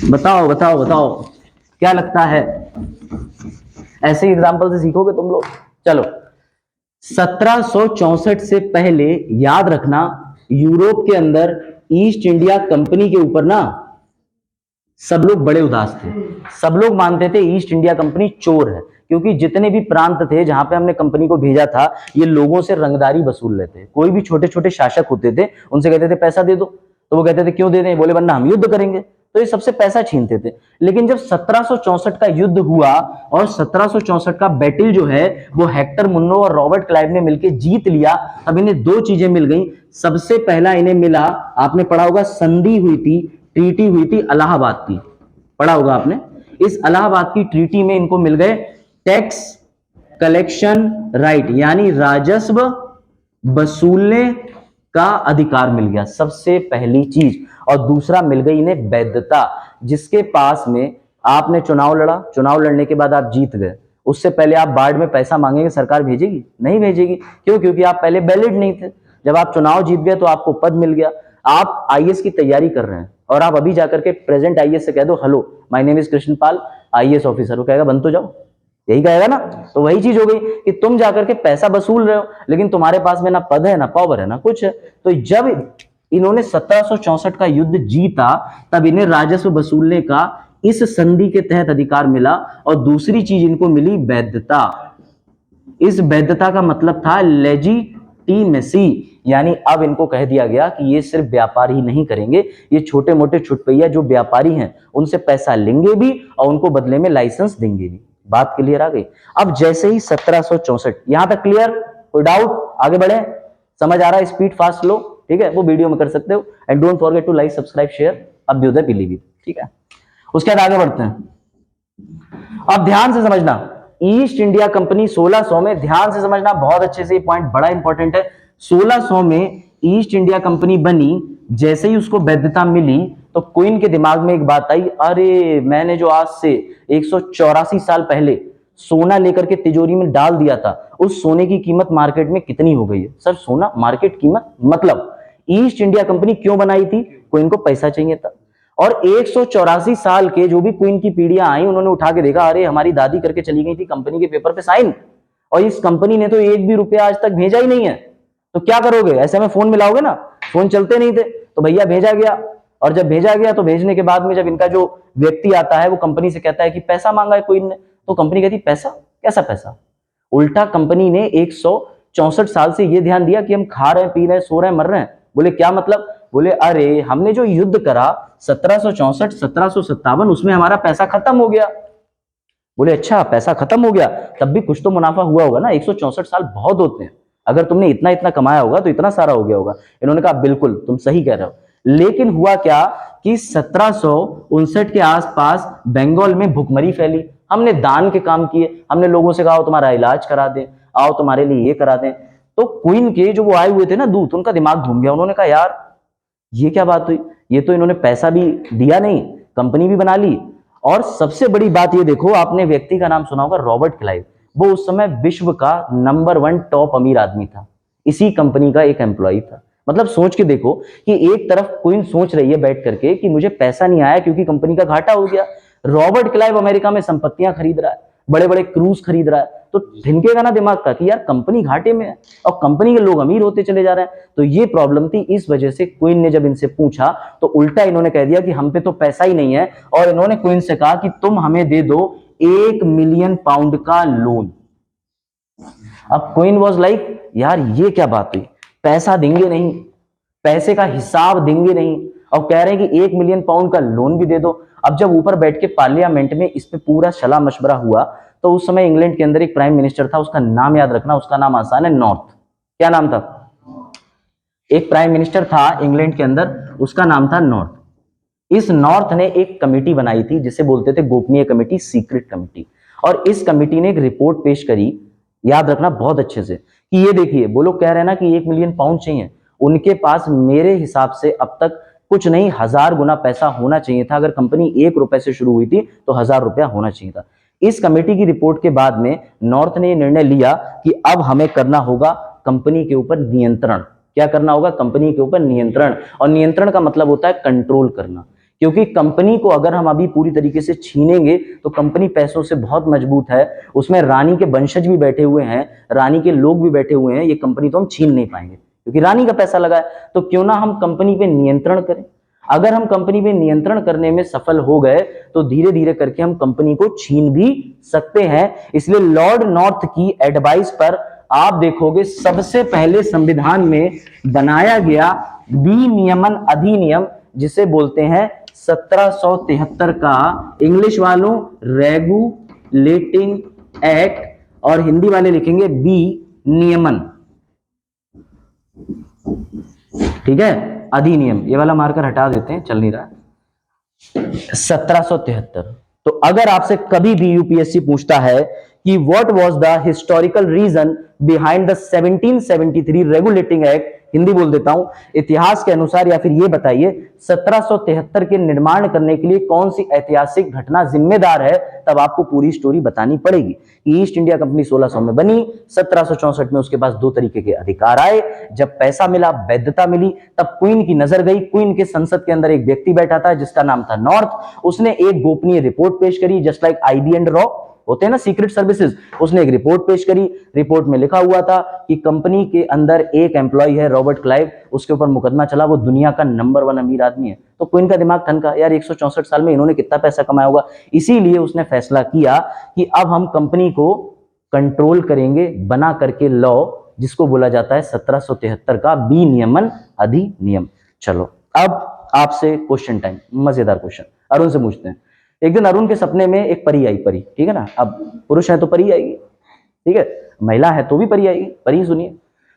बताओ बताओ बताओ, क्या लगता है? ऐसे एग्जाम्पल से सीखोगे तुम लोग। चलो, 1764 से पहले याद रखना, यूरोप के अंदर ईस्ट इंडिया कंपनी के ऊपर ना सब लोग बड़े उदास थे। सब लोग मानते थे ईस्ट इंडिया कंपनी चोर है, क्योंकि जितने भी प्रांत थे जहां पे हमने कंपनी को भेजा था, ये लोगों से रंगदारी वसूल लेते। कोई भी छोटे छोटे शासक होते थे, उनसे कहते थे पैसा दे दो, तो वो कहते थे क्यों दे दें? बोले वरना हम युद्ध करेंगे। तो ये सबसे पैसा छीनते थे। लेकिन जब 1764 का युद्ध हुआ और 1764 का बैटल जो है वो हेक्टर मुन्नो और रॉबर्ट क्लाइव ने मिलकर जीत लिया, अब इन्हें 2 चीजें मिल गई। सबसे पहला इन्हें मिला, आपने पढ़ा होगा, संधि हुई थी, ट्रीटी हुई थी इलाहाबाद की, पढ़ा होगा आपने। इस इलाहाबाद की ट्रीटी में इनको मिल गए टैक्स कलेक्शन राइट, यानी राजस्व वसूलने का अधिकार मिल गया, सबसे पहली चीज। और दूसरा मिल गई इन्हें वैधता, जिसके पास में आपने चुनाव लड़ा, चुनाव लड़ने के बाद आप जीत गए, उससे पहले आप बाढ़ में पैसा मांगेंगे, सरकार भेजेगी? नहीं भेजेगी। क्यों? क्योंकि आप पहले वैलिड नहीं थे। जब आप चुनाव जीत गए तो आपको पद मिल गया। आप आईएएस की तैयारी कर रहे हैं और आप अभी जाकर के प्रेजेंट आईएएस से कह दो hello my name is Krishnapal, IAS officer, वो कहेगा बन तो जाओ, यही कहेगा ना। तो वही चीज हो गई कि तुम जाकर के पैसा वसूल रहे हो, लेकिन तुम्हारे पास में ना पद है, ना पावर है, ना कुछ है। तो जब इन्होंने 1764 का युद्ध जीता, तब इन्हें राजस्व वसूलने का इस संधि के तहत अधिकार मिला। और दूसरी चीज इनको मिली वैधता। इस वैधता का मतलब था लेजिटिमेसी, यानी अब इनको कह दिया गया कि ये सिर्फ व्यापार ही नहीं करेंगे, ये छोटे मोटे छुटपैया जो व्यापारी हैं उनसे पैसा लेंगे भी और उनको बदले में लाइसेंस देंगे भी। बात क्लियर आ गई? अब जैसे ही 1764, यहां तक क्लियर? कोई डाउट? आगे बढ़े? समझ आ रहा है? स्पीड फास्ट स्लो, ठीक है, वो वीडियो में कर सकते हो। And don't forget to like subscribe share Abhyuday Pilibhit, ठीक है। उसके बाद आगे बढ़ते हैं। अब ध्यान से समझना, ईस्ट इंडिया कंपनी 1600 में, ध्यान से समझना बहुत अच्छे से, ये पॉइंट बड़ा इंपॉर्टेंट है। 1600 में ईस्ट इंडिया कंपनी बनी। जैसे ही उसको वैधता मिली तो क्वीन के दिमाग में एक बात आई, अरे मैंने जो आज से 184 साल पहले सोना लेकर के तिजोरी में डाल दिया था, उस सोने की कीमत मार्केट में कितनी हो गई है? सर सोना मार्केट कीमत, मतलब ईस्ट इंडिया कंपनी क्यों बनाई थी? क्वीन को पैसा चाहिए था। और 184 साल के जो भी क्वीन की पीढ़ियां आई, उन्होंने उठा के देखा, अरे हमारी दादी करके चली गई थी कंपनी के पेपर पे साइन, और इस कंपनी ने तो 1 भी रुपया आज तक भेजा ही नहीं है। तो क्या करोगे? ऐसे में फोन मिलाओगे ना, फोन चलते नहीं थे, तो भैया भेजा गया। और जब भेजा गया तो भेजने के बाद में जब इनका जो व्यक्ति आता है वो कंपनी से कहता है कि पैसा मांगा है क्वीन ने, तो कंपनी कहती पैसा? कैसा पैसा? उल्टा कंपनी ने 164 साल से ये ध्यान दिया कि हम खा रहे हैं, पी रहे हैं, सो रहे हैं, मर रहे हैं। बोले क्या मतलब? बोले अरे हमने जो युद्ध करा 1764 1757, उसमें हमारा पैसा खत्म हो गया। बोले अच्छा पैसा खत्म हो गया, तब भी कुछ तो मुनाफा हुआ होगा ना, 164 साल बहुत होते हैं, अगर तुमने इतना इतना कमाया होगा तो इतना सारा हो गया होगा। इन्होंने कहा बिल्कुल तुम सही कह रहे हो। लेकिन हुआ क्या कि 1759 के आसपास बंगाल में भुखमरी फैली। हमने दान के काम किए, हमने लोगों से कहा तुम्हारा इलाज करा दें, आओ तुम्हारे लिए ये करा दें। तो क्वीन के जो वो आए हुए थे ना दूत, उनका दिमाग घूम गया। उन्होंने कहा यार ये क्या बात हुई, ये तो इन्होंने पैसा भी दिया नहीं, कंपनी भी बना ली, और सबसे बड़ी बात ये देखो, आपने व्यक्ति का नाम सुना होगा रॉबर्ट क्लाइव, वो उस समय विश्व का नंबर 1 टॉप अमीर आदमी था, इसी कंपनी का एक एम्प्लॉय था। मतलब सोच के देखो कि एक तरफ क्वीन सोच रही है बैठ करके कि मुझे पैसा नहीं आया क्योंकि कंपनी का घाटा हो गया, रॉबर्ट क्लाइव अमेरिका में संपत्तियां खरीद रहा है, बड़े बड़े क्रूज खरीद रहा है, तो धिनकेगा ना दिमाग का कि यार कंपनी घाटे में है और कंपनी के लोग अमीर होते चले जा रहे हैं। तो ये प्रॉब्लम थी, इस वजह से क्वीन ने जब इनसे पूछा तो उल्टा इन्होंने कह दिया कि हम पे तो पैसा ही नहीं है, और इन्होंने क्वीन से कहा कि तुम हमें दे दो 1 मिलियन पाउंड का लोन। अब क्वीन वाज लाइक यार ये क्या बात हुई, पैसा देंगे नहीं, पैसे का हिसाब देंगे नहीं, और कह रहे हैं कि 1 मिलियन पाउंड का लोन भी दे दो। अब जब ऊपर बैठ के पार्लियामेंट में इस पे पूरा सलाह मशवरा हुआ तो उस समय इंग्लैंड के अंदर एक प्राइम मिनिस्टर था, उसका नाम याद रखना, उसका नाम आसान है, नॉर्थ। क्या नाम था? एक प्राइम मिनिस्टर था इंग्लैंड के अंदर, उसका नाम था नॉर्थ। इस नॉर्थ ने एक कमेटी बनाई थी जिसे बोलते थे गोपनीय कमेटी, सीक्रेट कमेटी, और इस कमेटी ने एक रिपोर्ट पेश करी, याद रखना बहुत अच्छे से, कि ये देखिए वो लोग कह रहे हैं ना कि 1 मिलियन पाउंड चाहिए, उनके पास मेरे हिसाब से अब तक कुछ नहीं 1000 गुना पैसा होना चाहिए था। अगर कंपनी 1 रुपए से शुरू हुई थी तो 1000 रुपया होना चाहिए था। इस कमेटी की रिपोर्ट के बाद में नॉर्थ ने निर्णय लिया कि अब हमें करना होगा कंपनी के ऊपर नियंत्रण। क्या करना होगा? कंपनी के ऊपर नियंत्रण, और नियंत्रण का मतलब होता है कंट्रोल करना, क्योंकि कंपनी को अगर हम अभी पूरी तरीके से छीनेंगे तो कंपनी पैसों से बहुत मजबूत है, उसमें रानी के वंशज भी बैठे हुए हैं, रानी के लोग भी बैठे हुए हैं, ये कंपनी तो हम छीन नहीं पाएंगे क्योंकि रानी का पैसा लगा है। तो क्यों ना हम कंपनी पे नियंत्रण करें। अगर हम कंपनी पे नियंत्रण करने में सफल हो गए तो धीरे धीरे करके हम कंपनी को छीन भी सकते हैं। इसलिए लॉर्ड नॉर्थ की एडवाइस पर आप देखोगे सबसे पहले संविधान में बनाया गया विनियमन अधिनियम, जिसे बोलते हैं 1773 का, इंग्लिश वालों रेगुलेटिंग एक्ट, और हिंदी वाले लिखेंगे बी नियमन। ठीक है, अधिनियम, ये वाला मार्कर हटा देते हैं, चल नहीं रहा। 1773। तो अगर आपसे कभी भी यूपीएससी पूछता है कि what was the historical reason behind the 1773 regulating act, Hindi बोल देता हूं, इतिहास के अनुसार, या फिर ये बताइए 1773 के निर्माण करने के लिए कौन सी ऐतिहासिक घटना जिम्मेदार है, तब आपको पूरी स्टोरी बतानी पड़ेगी। ईस्ट इंडिया कंपनी 1600 में बनी, 1764 में उसके पास 2 तरीके के अधिकार आए, जब पैसा मिला, वैधता मिली, तब क्वीन की नजर गई। क्वीन के संसद के अंदर एक व्यक्ति बैठा था जिसका नाम था नॉर्थ, उसने एक गोपनीय रिपोर्ट पेश करी, just like IB and raw होते हैं ना सीक्रेट सर्विसेज, उसने एक रिपोर्ट पेश करी। रिपोर्ट में लिखा हुआ था कि कंपनी के अंदर एक एम्प्लॉय है रॉबर्ट क्लाइव, उसके ऊपर मुकदमा चला, वो दुनिया का नंबर 1 अमीर आदमी है। तो क्वीन का दिमाग ठनका, यार 164 साल में इन्होंने कितना पैसा कमाया होगा। इसीलिए उसने फैसला किया कि अब हम कंपनी को कंट्रोल करेंगे, बना करके लॉ, जिसको बोला जाता है 1773 का विनियमन अधिनियम। चलो अब आपसे क्वेश्चन टाइम, मजेदार क्वेश्चन अरुण से पूछते हैं। एक दिन अरुण के सपने में एक परी आई, परी, ठीक है ना, अब पुरुष है तो परी आएगी, ठीक है, महिला है तो भी परी आएगी, परी सुनिए।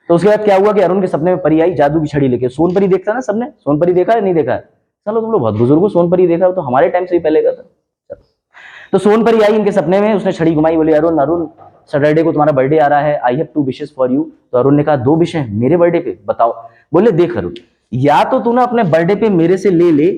तो उसके बाद क्या हुआ कि अरुण के सपने में परी आई जादू की छड़ी लेके। सोन परी देखता ना सबने, सोन परी देखा है नहीं देखा है? चलो तुम लोग बहुत बुजुर्ग हो, सोन परी देखा हो तो हमारे टाइम से ही पहले का था। चलो, तो सोन परी आई इनके सपने में, उसने छड़ी घुमाई, बोले अरुण अरुण सैटरडे को तुम्हारा बर्थडे आ रहा है, I have 2 wishes for you. तो अरुण ने कहा 2 विश हैं मेरे बर्थडे पे, बताओ। बोले देख अरुण, या तो तू ना अपने बर्थडे पे मेरे से ले ले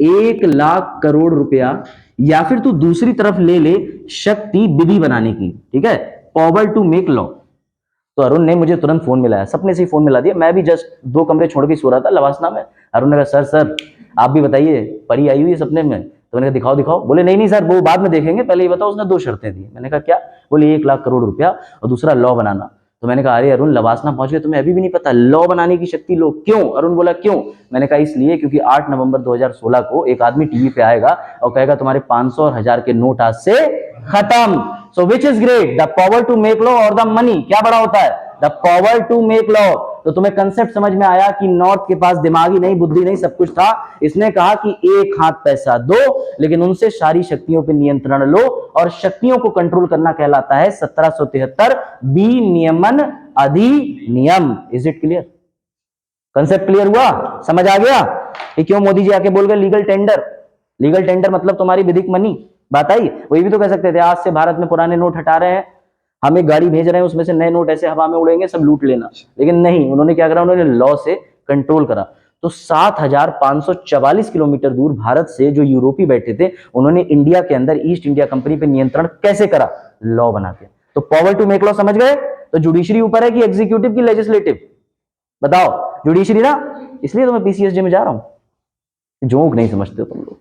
1 लाख करोड़ रुपया, या फिर तू दूसरी तरफ ले ले शक्ति विधि बनाने की, ठीक है, पावर टू मेक लॉ। तो अरुण ने मुझे तुरंत फोन मिलाया, सपने से ही फोन मिला दिया, मैं भी जस्ट 2 कमरे छोड़ के सो रहा था लवासना में। अरुण ने कहा सर सर आप भी बताइए, परी आई हुई है सपने में। तो मैंने कहा दिखाओ दिखाओ। बोले नहीं नहीं सर वो बाद में देखेंगे, पहले ये बताओ। उसने 2 शर्तें दी। मैंने कहा क्या? बोले 1 लाख करोड़ रुपया और दूसरा लॉ बनाना। तो मैंने कहा अरे अरुण लवासना पहुंच गए, तुम्हें अभी भी नहीं पता लॉ बनाने की शक्ति लो? क्यों? अरुण बोला क्यों? मैंने कहा इसलिए क्योंकि 8 नवंबर 2016 को एक आदमी टीवी पे आएगा और कहेगा तुम्हारे 500 और 1000 के नोट आज से खत्म। So which is great, the power to make law or the money? क्या बड़ा होता है? The power to make law. तो तुम्हें कंसेप्ट समझ में आया कि नॉर्थ के पास दिमागी नहीं, बुद्धि नहीं, सब कुछ था। इसने कहा कि एक हाथ पैसा दो, लेकिन उनसे सारी शक्तियों पे नियंत्रण लो, और शक्तियों को कंट्रोल करना कहलाता है 1773 विनियमन अधिनियम। Is it clear? Concept clear हुआ? समझ आ गया कि क्यों मोदी जी आके बोल गए लीगल टेंडर? लीगल टेंडर मतलब तुम्हारी विधिक मनी। बात आई? वही भी तो कह सकते थे आज से भारत में पुराने नोट हटा रहे हैं, हम एक गाड़ी भेज रहे हैं, उसमें से नए नोट ऐसे हवा में उड़ेंगे, सब लूट लेना। लेकिन नहीं, उन्होंने क्या करा? उन्होंने लॉ से कंट्रोल करा। तो 7,544 किलोमीटर दूर भारत से जो यूरोपी बैठे थे, उन्होंने इंडिया के अंदर ईस्ट इंडिया कंपनी पे नियंत्रण कैसे करा? लॉ बना के। तो पावर टू मेक लॉ समझ गए? तो जुडिशरी ऊपर है कि एग्जीक्यूटिव की लेजिस्लेटिव? बताओ। जुडिशरी ना, इसलिए तो मैं पीसीएसजे में जा रहा हूं। जोक नहीं समझते हो तुम लोग।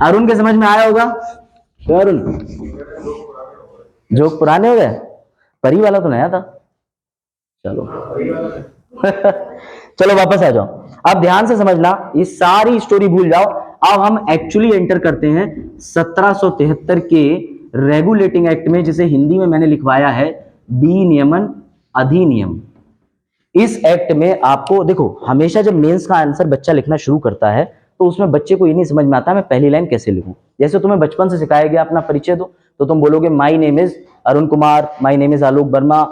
अरुण के समझ में आया होगा? तो अरुण, जोक पुराने हो गए, परी वाला तो नया था। चलो चलो वापस आ जाओ। अब ध्यान से समझना, ये सारी स्टोरी भूल जाओ। अब हम एक्चुअली एंटर करते हैं 1773 के रेगुलेटिंग एक्ट में, जिसे हिंदी में मैंने लिखवाया है विनियमन अधिनियम। इस एक्ट में आपको देखो, हमेशा जब मेंस का आंसर बच्चा लिखना शुरू करता है तो उसमें बच्चे को ये नहीं समझ में आता मैं पहली लाइन कैसे लिखूं। जैसे तुम्हें बचपन से सिखाया गया अपना परिचय दो, तो तुम बोलोगे my name is Arun Kumar, my name is Alok Verma,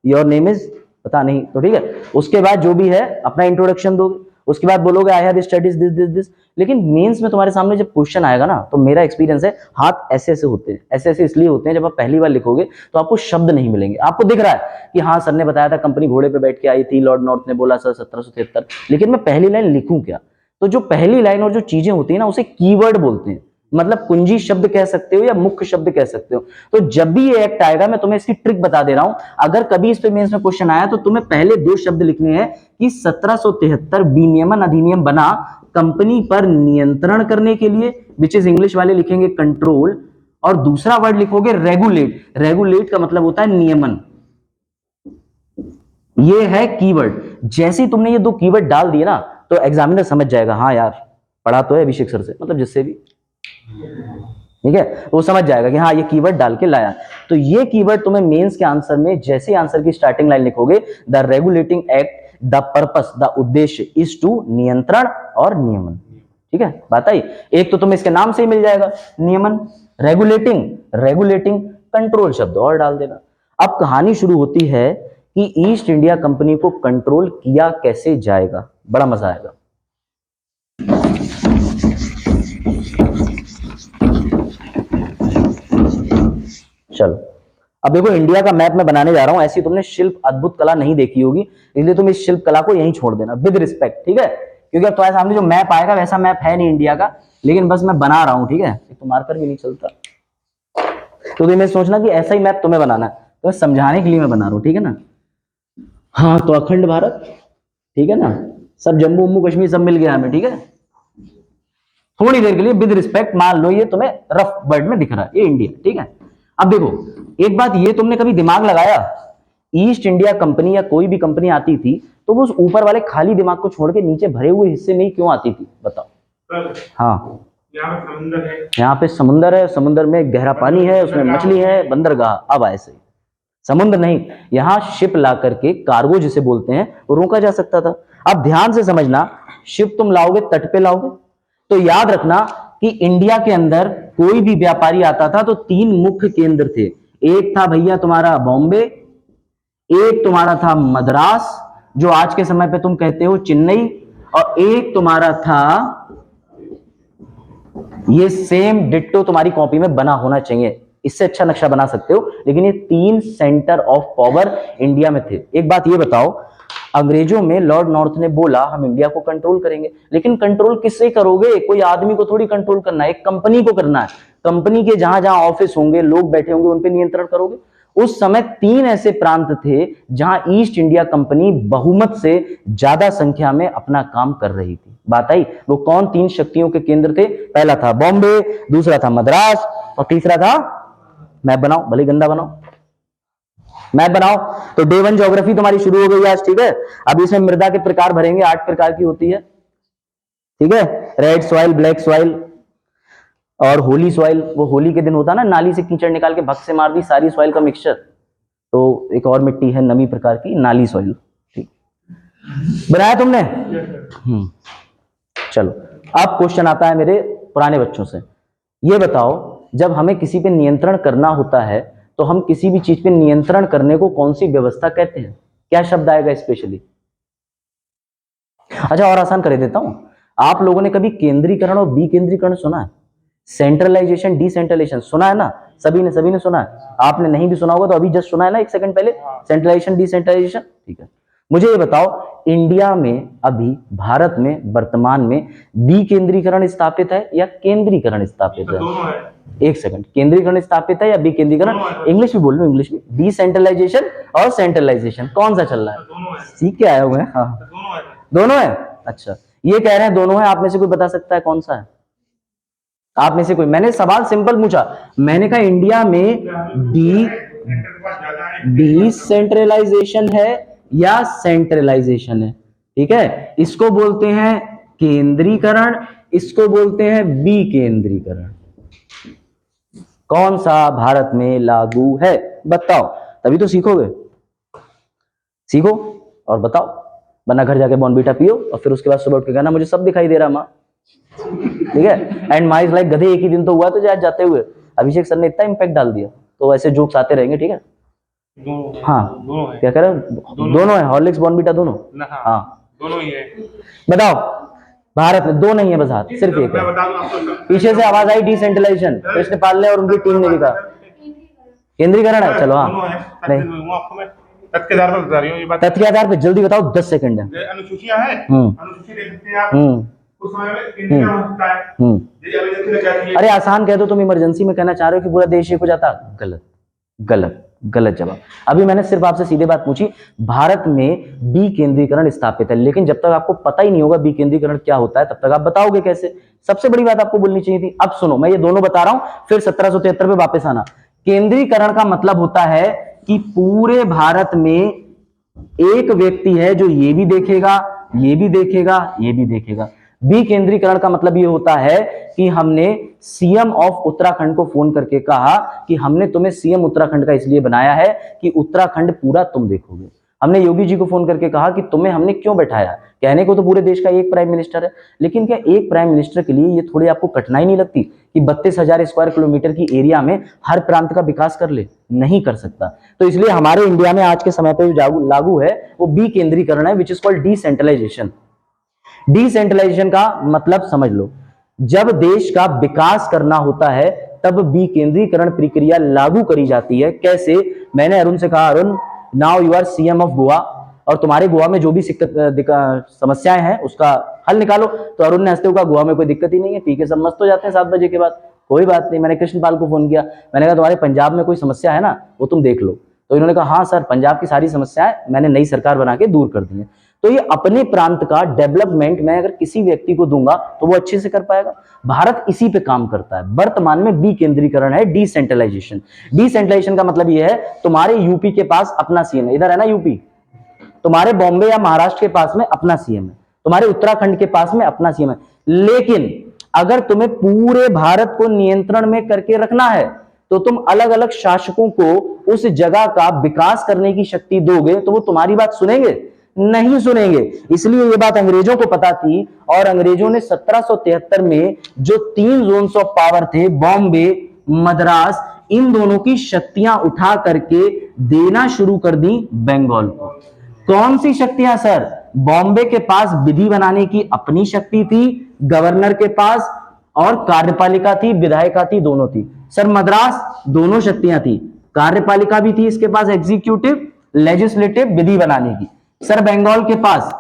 your name is पता नहीं, तो ठीक है। उसके बाद जो भी है अपना इंट्रोडक्शन दोगे, उसके बाद बोलोगे I have studies this this this. लेकिन मेंस में तुम्हारे सामने जब क्वेश्चन आएगा ना, तो मेरा एक्सपीरियंस है हाथ ऐसे ऐसे होते हैं। ऐसे ऐसे इसलिए होते हैं, जब आप पहली बार लिखोगे तो आपको शब्द नहीं मिलेंगे। आपको दिख रहा है कि हाँ सर ने बताया था कंपनी घोड़े पे बैठ के आई थी, लॉर्ड नॉर्थ ने बोला सर 1773, लेकिन मैं पहली लाइन लिखूं क्या? तो जो पहली लाइन और जो चीजें होती है ना, उसे कीवर्ड बोलते हैं। मतलब कुंजी शब्द कह सकते हो या मुख्य शब्द कह सकते हो। तो जब भी ये एक्ट आएगा, मैं तुम्हें इसकी ट्रिक बता दे रहा हूं। अगर कभी इस पे मेंस में क्वेश्चन आया तो तुम्हें पहले दो शब्द लिखने हैं कि 1773 विनियमन अधिनियम बना कंपनी पर नियंत्रण करने के लिए, विच इज इंग्लिश वाले लिखेंगे कंट्रोल, और दूसरा वर्ड लिखोगे रेगुलेट। रेगुलेट का मतलब होता है नियमन। ये है कीवर्ड। जैसे ही तुमने ये दो कीवर्ड डाल दिए ना, तो एग्जामिनर समझ जाएगा हाँ यार पढ़ा तो है अभिषेक सर से, मतलब जिससे भी, ठीक है, वो समझ जाएगा कि हाँ ये कीवर्ड डाल के लाया। तो ये कीवर्ड तुम्हें मेंस के आंसर में, जैसे आंसर की स्टार्टिंग लाइन लिखोगे, the regulating act, the purpose, the उद्देश्य इज टू नियंत्रण और नियमन। ठीक है, बात आई। एक तो तुम्हें इसके नाम से ही मिल जाएगा नियमन, रेगुलेटिंग, रेगुलेटिंग, कंट्रोल शब्द और डाल देना। अब कहानी शुरू होती है कि ईस्ट इंडिया कंपनी को कंट्रोल किया कैसे जाएगा। बड़ा मजा आएगा। चलो अब देखो, इंडिया का मैप मैं बनाने जा रहा हूं। ऐसी तुमने शिल्प अद्भुत कला नहीं देखी होगी, इसलिए तुम इस शिल्प कला को यहीं छोड़ देना विद रिस्पेक्ट, ठीक है? क्योंकि अब तुम्हारे सामने जो मैप आएगा वैसा मैप है नहीं इंडिया का, लेकिन बस मैं बना रहा हूं, ठीक है? तो मार्कर भी नहीं चलता, तो तुम्हें सोचना कि ऐसा ही मैप तुम्हें बनाना है, तो समझाने के लिए मैं बना रहा हूं, ठीक है ना? हाँ, तो अखंड भारत, ठीक है ना? सब जम्मू उम्मू कश्मीर सब मिल गया हमें, ठीक है? थोड़ी देर के लिए विद रिस्पेक्ट मान लो ये तुम्हें रफ वर्ड में दिख रहा है, ये इंडिया, ठीक है? अब देखो एक बात, ये तुमने कभी दिमाग लगाया, ईस्ट इंडिया कंपनी या कोई भी कंपनी आती थी तो वो उस ऊपर वाले खाली दिमाग को छोड़ के नीचे भरे हुए हिस्से में ही क्यों आती थी? बताओ। हाँ, यहाँ पे समुंदर है, यहाँ पे समुंदर है, समुंदर में गहरा पानी है, उसमें मछली है, बंदरगाह। अब ऐसे समुद्र नहीं, यहाँ शिप ला करके कार्गो जिसे बोलते हैं वो रोका जा सकता था। अब ध्यान से समझना, शिप तुम लाओगे तट पे लाओगे, तो याद रखना कि इंडिया के अंदर कोई भी व्यापारी आता था तो तीन मुख्य केंद्र थे। एक था भैया तुम्हारा बॉम्बे, एक तुम्हारा था मद्रास जो आज के समय पे तुम कहते हो चेन्नई, और एक तुम्हारा था, ये सेम डिट्टो तुम्हारी कॉपी में बना होना चाहिए, इससे अच्छा नक्शा बना सकते हो, लेकिन ये तीन सेंटर ऑफ पावर इंडिया में थे। एक बात ये बताओ, अंग्रेजों में लॉर्ड नॉर्थ ने बोला हम इंडिया को कंट्रोल करेंगे, लेकिन कंट्रोल किससे करोगे? कोई आदमी को थोड़ी कंट्रोल करना है, एक कंपनी को करना है। कंपनी के जहां जहां ऑफिस होंगे, लोग बैठे होंगे, उन पे नियंत्रण करोगे। उस समय तीन ऐसे प्रांत थे जहां ईस्ट इंडिया कंपनी बहुमत से ज्यादा संख्या में अपना काम कर रही थी। बात आई? वो कौन तीन शक्तियों के केंद्र थे? पहला था बॉम्बे, दूसरा था मद्रास, और तीसरा था, मैप बनाओ, भले गंदा बनाओ, मैप बनाओ। तो डे 1 ज्योग्राफी तुम्हारी शुरू हो गई आज, ठीक है? अब इसमें मृदा के प्रकार भरेंगे, 8 प्रकार की होती है, ठीक है? रेड सॉइल, ब्लैक सॉइल और होली सॉइल। वो होली के दिन होता है ना, नाली से कीचड़ निकाल के भक से मार दी, सारी सॉइल का मिक्सचर। तो एक और मिट्टी है नमी प्रकार की, नाली सॉइल, ठीक बनाया तुमने? चलो अब क्वेश्चन आता है मेरे पुराने बच्चों से, ये बताओ जब हमें किसी पे नियंत्रण करना होता है तो हम किसी भी चीज पे नियंत्रण करने को कौन सी व्यवस्था कहते हैं? क्या शब्द आएगा स्पेशली? अच्छा और आसान कर देता हूं, आप लोगों ने कभी केंद्रीकरण और विकेंद्रीकरण सुना है? सेंट्रलाइजेशन, डिसेंट्रलाइजेशन सुना है ना? सभी ने सुना है। आपने नहीं भी सुना होगा तो अभी जस्ट सुना है ना, 1 सेकंड पहले, सेंट्रलाइजेशन डिसेंट्रलाइजेशन, ठीक है, मुझे ये बताओ इंडिया में अभी भारत में वर्तमान में विकेंद्रीकरण स्थापित है या केंद्रीकरण स्थापित है? दोनों है। एक सेकंड, केंद्रीकरण स्थापित है या विकेंद्रीकरण? इंग्लिश में बोल लो, इंग्लिश में। डिसेंट्रलाइजेशन और सेंट्रलाइजेशन कौन सा चल रहा है? दोनों है। सीख के आए हुए हैं। हाँ, दोनों है। दोनों है। अच्छा, ये कह रहे हैं दोनों है, आप में से कोई बता सकता है कौन सा है? आप में से कोई? मैंने सवाल सिंपल पूछा, मैंने कहा इंडिया में डिसेंट्रलाइजेशन है या सेंट्रलाइजेशन है? ठीक है, इसको बोलते हैं केंद्रीकरण, इसको बोलते हैं विकेंद्रीकरण। कौन सा भारत में लागू है बताओ, तभी तो सीखोगे। सीखो और बताओ, वरना घर जाके बॉर्नवीटा पियो और फिर उसके बाद सुबह उठ के कहना मुझे सब दिखाई दे रहा माँ। ठीक है, एंड माई इज लाइक गधे एक ही दिन तो हुआ तो आज जाते हुए अभिषेक सर ने इतना इम्पैक्ट डाल दिया, तो ऐसे जोक्स आते रहेंगे। ठीक है, हाँ, दोनों है। क्या कह रहे हो? दोनों है, हॉर्लिक्स बॉर्नवीटा दोनों? हाँ, दोनों ही है। बताओ, भारत में दो नहीं है बस, हाथ सिर्फ एक है। पीछे से आवाज आई डिसेंट्रलाइजेशन, कृष्ण पाल और उनकी टीम ने लिखा केंद्रीकरण है। चलो हाँ, नहीं तथ्य के आधार पर बता रही हूँ ये बात। तथ्य के आधार पर जल्दी बताओ, 10 सेकंड है। अनुसूचियां हैं, अनुसूची देख सकते हैं आप। उस समय में केंद्रीकरण हो सकता है। अरे आसान कह दो, तुम इमरजेंसी में कहना चाह रहे हो कि पूरा देश एक हो जाता? गलत गलत गलत जवाब। अभी मैंने सिर्फ आपसे सीधे बात पूछी, भारत में विकेंद्रीकरण स्थापित है, लेकिन जब तक आपको पता ही नहीं होगा विकेंद्रीकरण क्या होता है तब तक आप बताओगे कैसे? सबसे बड़ी बात आपको बोलनी चाहिए थी। अब सुनो, मैं ये दोनों बता रहा हूं, फिर 1773 पे वापस आना। केंद्रीकरण का मतलब होता है कि पूरे भारत में एक व्यक्ति है जो ये भी देखेगा, ये भी देखेगा, ये भी देखेगा। विकेंद्रीकरण का मतलब ये होता है कि हमने सीएम ऑफ उत्तराखंड को फोन करके कहा कि हमने तुम्हें सीएम उत्तराखंड का इसलिए बनाया है कि उत्तराखंड पूरा तुम देखोगे। हमने योगी जी को फोन करके कहा कि तुम्हें हमने क्यों बैठाया? कहने को तो पूरे देश का एक प्राइम मिनिस्टर है, लेकिन क्या एक प्राइम मिनिस्टर के लिए ये थोड़ी आपको कठिनाई नहीं लगती कि 32,000 स्क्वायर किलोमीटर की एरिया में हर प्रांत का विकास कर ले? नहीं कर सकता। तो इसलिए हमारे इंडिया में आज के समय पर जो लागू है वो विकेंद्रीकरण है, which is called decentralisation. Decentralisation का मतलब समझ लो, जब देश का विकास करना होता है तब विकेंद्रीकरण प्रक्रिया लागू करी जाती है। कैसे? मैंने अरुण से कहा, Arun now you are CM of Goa और तुम्हारे गोवा में जो भी समस्याएं हैं उसका हल निकालो। तो अरुण ने हंसते हुए कहा गोवा में कोई दिक्कत ही नहीं है, ठीक है, सब मस्त हो जाते हैं 7 बजे के बाद, कोई बात नहीं। मैंने कृष्णपाल को फोन किया, मैंने कहा तुम्हारे पंजाब में कोई समस्या है ना, वो तुम देख लो। तो इन्होंने कहा हाँ सर, पंजाब की सारी समस्याएं मैंने नई सरकार बना के दूर कर दी है। तो ये अपने प्रांत का डेवलपमेंट मैं अगर किसी व्यक्ति को दूंगा तो वो अच्छे से कर पाएगा। भारत इसी पे काम करता है। वर्तमान में विकेंद्रीकरण है, डिसेंट्रलाइजेशन। डिसेंट्रलाइजेशन का मतलब ये है तुम्हारे यूपी के पास अपना सीएम है, इधर है ना यूपी, तुम्हारे बॉम्बे या महाराष्ट्र के पास में अपना सीएम है, तुम्हारे उत्तराखंड के पास में अपना सीएम है। लेकिन अगर तुम्हें पूरे भारत को नियंत्रण में करके रखना है तो तुम अलग अलग शासकों को उस जगह का विकास करने की शक्ति दोगे तो वो तुम्हारी बात सुनेंगे? नहीं सुनेंगे। इसलिए ये बात अंग्रेजों को पता थी और अंग्रेजों ने 1773 में जो 3 जोन्स ऑफ पावर थे, बॉम्बे, मद्रास, इन दोनों की शक्तियां उठा करके देना शुरू कर दी बंगाल को। कौन सी शक्तियां सर? बॉम्बे के पास विधि बनाने की अपनी शक्ति थी, गवर्नर के पास, और कार्यपालिका थी, विधायिका थी, दोनों थी। सर मद्रास दोनों शक्तियां थी, कार्यपालिका भी थी इसके पास, एग्जीक्यूटिव, लेजिस्लेटिव, विधि बनाने की। सर बंगाल के पास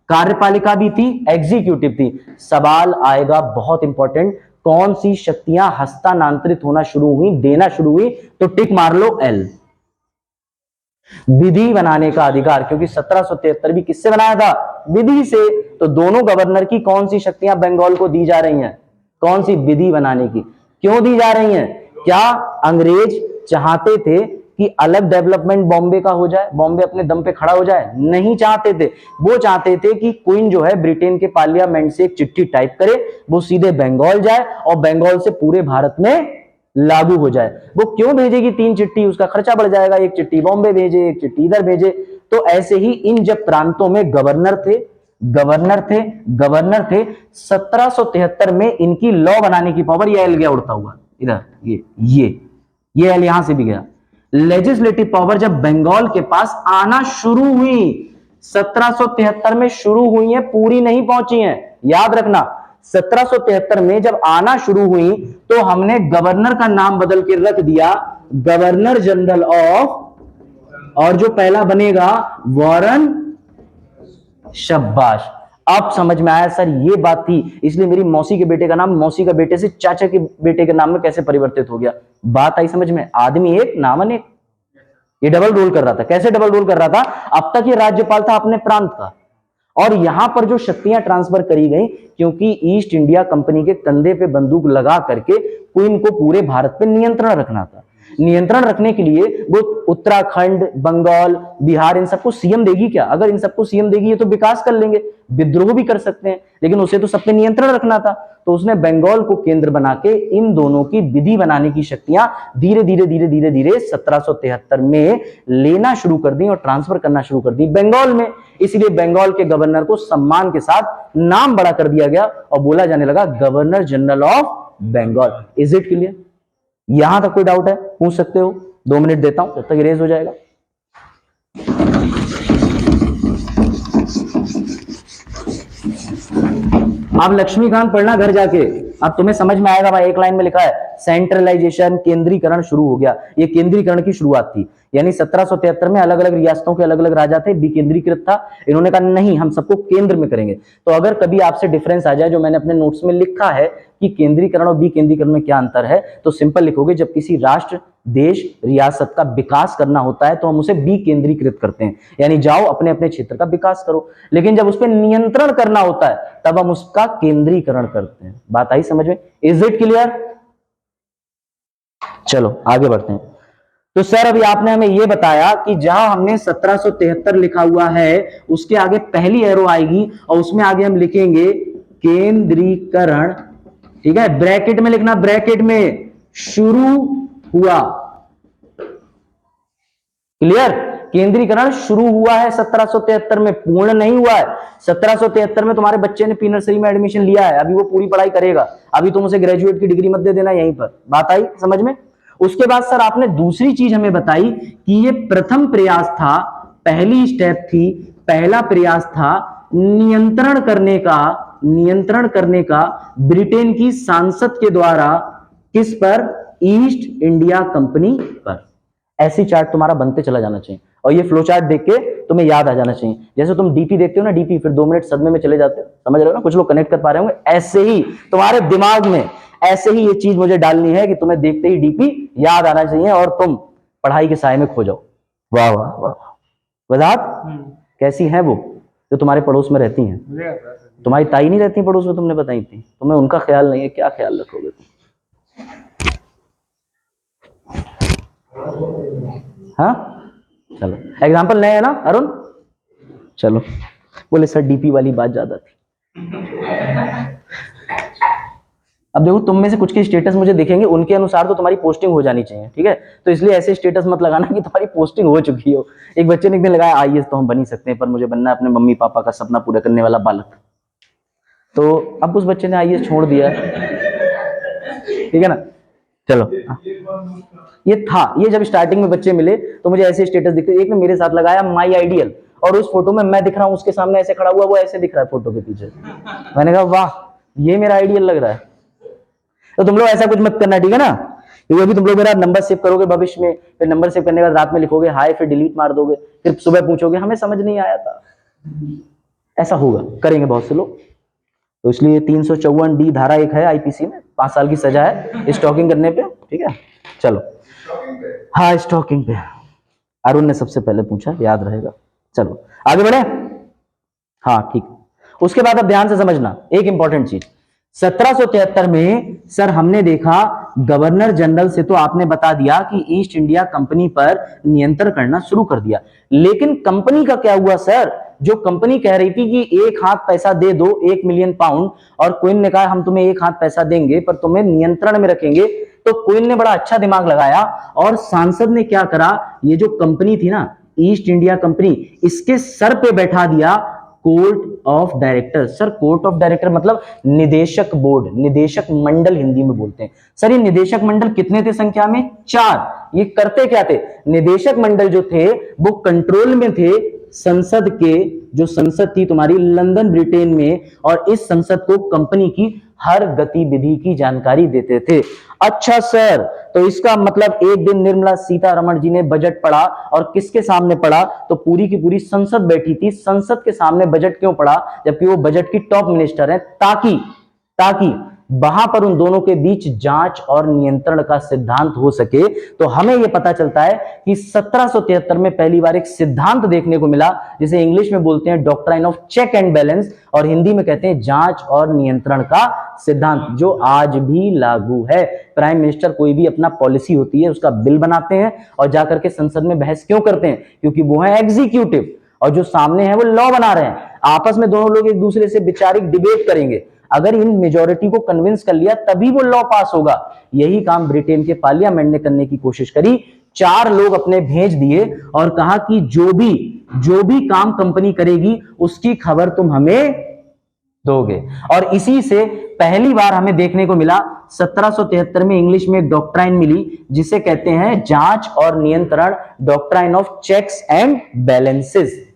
कार्यपालिका भी थी, एग्जीक्यूटिव थी। सवाल आएगा बहुत इंपॉर्टेंट, कौन सी शक्तियां हस्तांतरित होना शुरू हुई, देना शुरू हुई? तो टिक मार लो एल, विधि बनाने का अधिकार। क्योंकि 1773 भी किससे बनाया था? विधि से। तो दोनों गवर्नर की कौन सी शक्तियां बंगाल को दी जा रही हैं? कौन सी? विधि बनाने की। क्यों दी जा रही हैं? क्या अंग्रेज चाहते थे कि अलग डेवलपमेंट बॉम्बे का हो जाए, बॉम्बे अपने दम पे खड़ा हो जाए? नहीं चाहते थे। वो चाहते थे कि क्वीन जो है ब्रिटेन के पार्लियामेंट से एक चिट्ठी टाइप करे, वो सीधे बंगाल जाए और बंगाल से पूरे भारत में लागू हो जाए। वो क्यों भेजेगी 3 चिट्ठी? उसका खर्चा बढ़ जाएगा, एक चिट्ठी बॉम्बे भेजे, एक चिट्ठी इधर भेजे। तो ऐसे ही इन जब प्रांतों में गवर्नर थे 1773 में इनकी लॉ बनाने की पावर, ये एल गया उड़ता हुआ इधर, ये एल यहां से भी गया। लेजिस्लेटिव पावर जब बंगाल के पास आना शुरू हुई, 1773 में शुरू हुई है, पूरी नहीं पहुंची है, याद रखना। 1773 में जब आना शुरू हुई तो हमने गवर्नर का नाम बदल के रख दिया गवर्नर जनरल ऑफ और जो पहला बनेगा वॉरेन, शाबाश। अब समझ में आया सर, ये बात थी, इसलिए मेरी मौसी के बेटे का नाम मौसी का बेटे से चाचा के बेटे के नाम में कैसे परिवर्तित हो गया। बात आई समझ में, आदमी एक नाम अनेक। ये डबल रोल कर रहा था। कैसे डबल रोल कर रहा था? अब तक ये राज्यपाल था अपने प्रांत का, और यहां पर जो शक्तियां ट्रांसफर करी गई, क्योंकि ईस्ट इंडिया कंपनी के कंधे पे बंदूक लगा करके क्वीन को पूरे भारत पे नियंत्रण रखना था। नियंत्रण रखने के लिए वो उत्तराखंड, बंगाल, बिहार, इन सबको सीएम देगी क्या? अगर इन सबको सीएम देगी ये तो विकास कर लेंगे, विद्रोह भी कर सकते हैं, लेकिन उसे तो सब पे नियंत्रण रखना था। तो उसने बंगाल को केंद्र बना के इन दोनों की विधि बनाने की शक्तियां धीरे धीरे धीरे धीरे धीरे 1773 में लेना शुरू कर दी और ट्रांसफर करना शुरू कर दी बंगाल में। इसलिए बंगाल के गवर्नर को सम्मान के साथ नाम बड़ा कर दिया गया और बोला जाने लगा governor general of Bengal. Is it clear? यहां तक कोई डाउट है? पूछ सकते हो, 2 मिनट देता हूं, तब तक इरेज हो जाएगा। अब लक्ष्मीकांत पढ़ना घर जाके, अब तुम्हें समझ में आएगा भाई। एक लाइन में लिखा है सेंट्रलाइजेशन, केंद्रीकरण शुरू हो गया। ये केंद्रीकरण की शुरुआत थी, यानी 1773 में अलग अलग रियासतों के अलग अलग राजा थे, विकेंद्रीकृत था। इन्होंने कहा नहीं, हम सबको केंद्र में करेंगे। तो अगर कभी आपसे डिफरेंस आ जाए, जो मैंने अपने नोट्स में लिखा है कि केंद्रीकरण और विकेंद्रीकरण में क्या अंतर है, तो सिंपल लिखोगे, जब किसी राष्ट्र, देश, रियासत का विकास करना होता है तो हम उसे विकेंद्रीकृत करते हैं, यानी जाओ अपने अपने क्षेत्र का विकास करो। लेकिन जब उस पर नियंत्रण करना होता है तब हम उसका केंद्रीकरण करते हैं। बात आई समझ में? Is it clear? चलो आगे बढ़ते हैं। तो सर अभी आपने हमें यह बताया कि जहां हमने 1773 लिखा हुआ है उसके आगे पहली एरो आएगी और उसमें आगे हम लिखेंगे केंद्रीकरण, ठीक है? ब्रैकेट में लिखना, ब्रैकेट में शुरू हुआ। क्लियर? केंद्रीकरण शुरू हुआ है 1773 में, पूर्ण नहीं हुआ है। 1773 में तुम्हारे बच्चे ने प्री नर्सरी में एडमिशन लिया है, अभी वो पूरी पढ़ाई करेगा, अभी तुम उसे ग्रेजुएट की डिग्री मत दे देना यहीं पर। बात आई समझ में? उसके बाद सर आपने दूसरी चीज हमें बताई कि ये प्रथम प्रयास था, पहली स्टेप थी, पहला प्रयास था नियंत्रण करने का ब्रिटेन की सांसद के द्वारा। किस पर? ईस्ट इंडिया कंपनी पर। ऐसी चार्ट तुम्हारा बनते चला जाना चाहिए, और ये फ्लो चार्ट देख के तुम्हें याद आ जाना चाहिए। जैसे तुम डीपी देखते हो ना, डीपी, फिर 2 मिनट सदमे में चले जाते हो, समझ रहे हो ना? कुछ लोग कनेक्ट कर पा रहे होंगे। ऐसे ही तुम्हारे दिमाग में ऐसे ही ये चीज मुझे डालनी है कि तुम्हें देखते ही डीपी याद आना चाहिए और तुम पढ़ाई के साए में खो जाओ। वाह वाह वाह। वजाहत कैसी है वो जो तुम्हारे पड़ोस में रहती हैं? तुम्हारी ताई नहीं रहती पड़ोस में, तुमने बताई थी, तुम्हें उनका ख्याल नहीं है, क्या ख्याल रखोगे तुम? हाँ चलो, एग्जाम्पल नए है ना अरुण? चलो, बोले सर डीपी वाली बात ज्यादा थी। अब देखो, तुम में से कुछ के स्टेटस मुझे दिखेंगे, उनके अनुसार तो तुम्हारी पोस्टिंग हो जानी चाहिए, ठीक है? तो इसलिए ऐसे स्टेटस मत लगाना कि तुम्हारी पोस्टिंग हो चुकी हो। एक बच्चे ने एक दिन लगाया आईएएस तो हम बन ही सकते हैं, पर मुझे बनना है अपने मम्मी पापा का सपना पूरा करने वाला बालक। तो अब उस बच्चे ने आईएएस छोड़ दिया, ठीक है ना? चलो, ये था, ये जब स्टार्टिंग में बच्चे मिले तो मुझे ऐसे स्टेटस दिखते। एक ने मेरे साथ लगाया माई आइडियल, और उस फोटो में मैं दिख रहा हूं उसके सामने ऐसे खड़ा हुआ, वो ऐसे दिख रहा है फोटो के पीछे। मैंने कहा वाह, ये मेरा आइडियल लग रहा है। तो तुम लोग ऐसा कुछ मत करना, ठीक है ना? क्योंकि अभी तुम लोग मेरा नंबर सेव करोगे भविष्य में, फिर नंबर सेव करने के बाद रात में लिखोगे हाय, फिर डिलीट मार दोगे, फिर सुबह पूछोगे हमें समझ नहीं आया था। ऐसा होगा, करेंगे बहुत से लोग। तो इसलिए 354D धारा एक है आईपीसी में, 5 साल की सजा है स्टॉकिंग करने पे, ठीक है? चलो, हाँ स्टॉकिंग पे अरुण ने सबसे पहले पूछा, याद रहेगा। चलो आगे बढ़े। हाँ ठीक। उसके बाद अब ध्यान से समझना एक इंपॉर्टेंट चीज। 1773 में सर हमने देखा गवर्नर जनरल से तो आपने बता दिया कि ईस्ट इंडिया कंपनी पर नियंत्रण करना शुरू कर दिया, लेकिन कंपनी का क्या हुआ सर? जो कंपनी कह रही थी कि 1 हाथ पैसा दे दो, 1 मिलियन पाउंड, और क्वीन ने कहा हम तुम्हें 1 हाथ पैसा देंगे पर तुम्हें नियंत्रण में रखेंगे। तो क्वीन ने बड़ा अच्छा दिमाग लगाया और सांसद ने क्या करा, ये जो कंपनी थी ना ईस्ट इंडिया कंपनी, इसके सर पे बैठा दिया court of director. Sir court of director मतलब निदेशक बोर्ड, निदेशक मंडल हिंदी में बोलते हैं। सर ये निदेशक मंडल कितने थे संख्या में? 4। ये करते क्या थे? निदेशक मंडल जो थे वो कंट्रोल में थे संसद के, जो संसद थी तुम्हारी लंदन ब्रिटेन में, और इस संसद को कंपनी की हर गतिविधि की जानकारी देते थे। अच्छा सर, तो इसका मतलब एक दिन निर्मला सीतारमण जी ने बजट पढ़ा, और किसके सामने पढ़ा, तो पूरी की पूरी संसद बैठी थी, संसद के सामने बजट क्यों पढ़ा, जबकि वो बजट की टॉप मिनिस्टर है, ताकि ताकि वहां पर उन दोनों के बीच जांच और नियंत्रण का सिद्धांत हो सके। तो हमें यह पता चलता है कि 1773 में पहली बार एक सिद्धांत देखने को मिला, जिसे इंग्लिश में बोलते हैं doctrine of check and balance, और हिंदी में कहते हैं जांच और नियंत्रण का सिद्धांत, जो आज भी लागू है। प्राइम मिनिस्टर कोई भी अपना पॉलिसी होती है उसका बिल बनाते हैं और जाकर के संसद में बहस क्यों करते हैं, क्योंकि वो है एग्जीक्यूटिव, और जो सामने है वो लॉ बना रहे हैं। आपस में दोनों लोग एक दूसरे से विचारिक डिबेट करेंगे, अगर इन मेजॉरिटी को कन्विंस कर लिया तभी वो लॉ पास होगा। यही काम ब्रिटेन के पार्लियामेंट ने करने की कोशिश करी, 4 लोग अपने भेज दिए और कहा कि जो भी काम कंपनी करेगी उसकी खबर तुम हमें दोगे। और इसी से पहली बार हमें देखने को मिला 1773 में इंग्लिश में एक डॉक्ट्राइन मिली जिसे कहते हैं जांच और नियंत्रण, doctrine of checks and balances.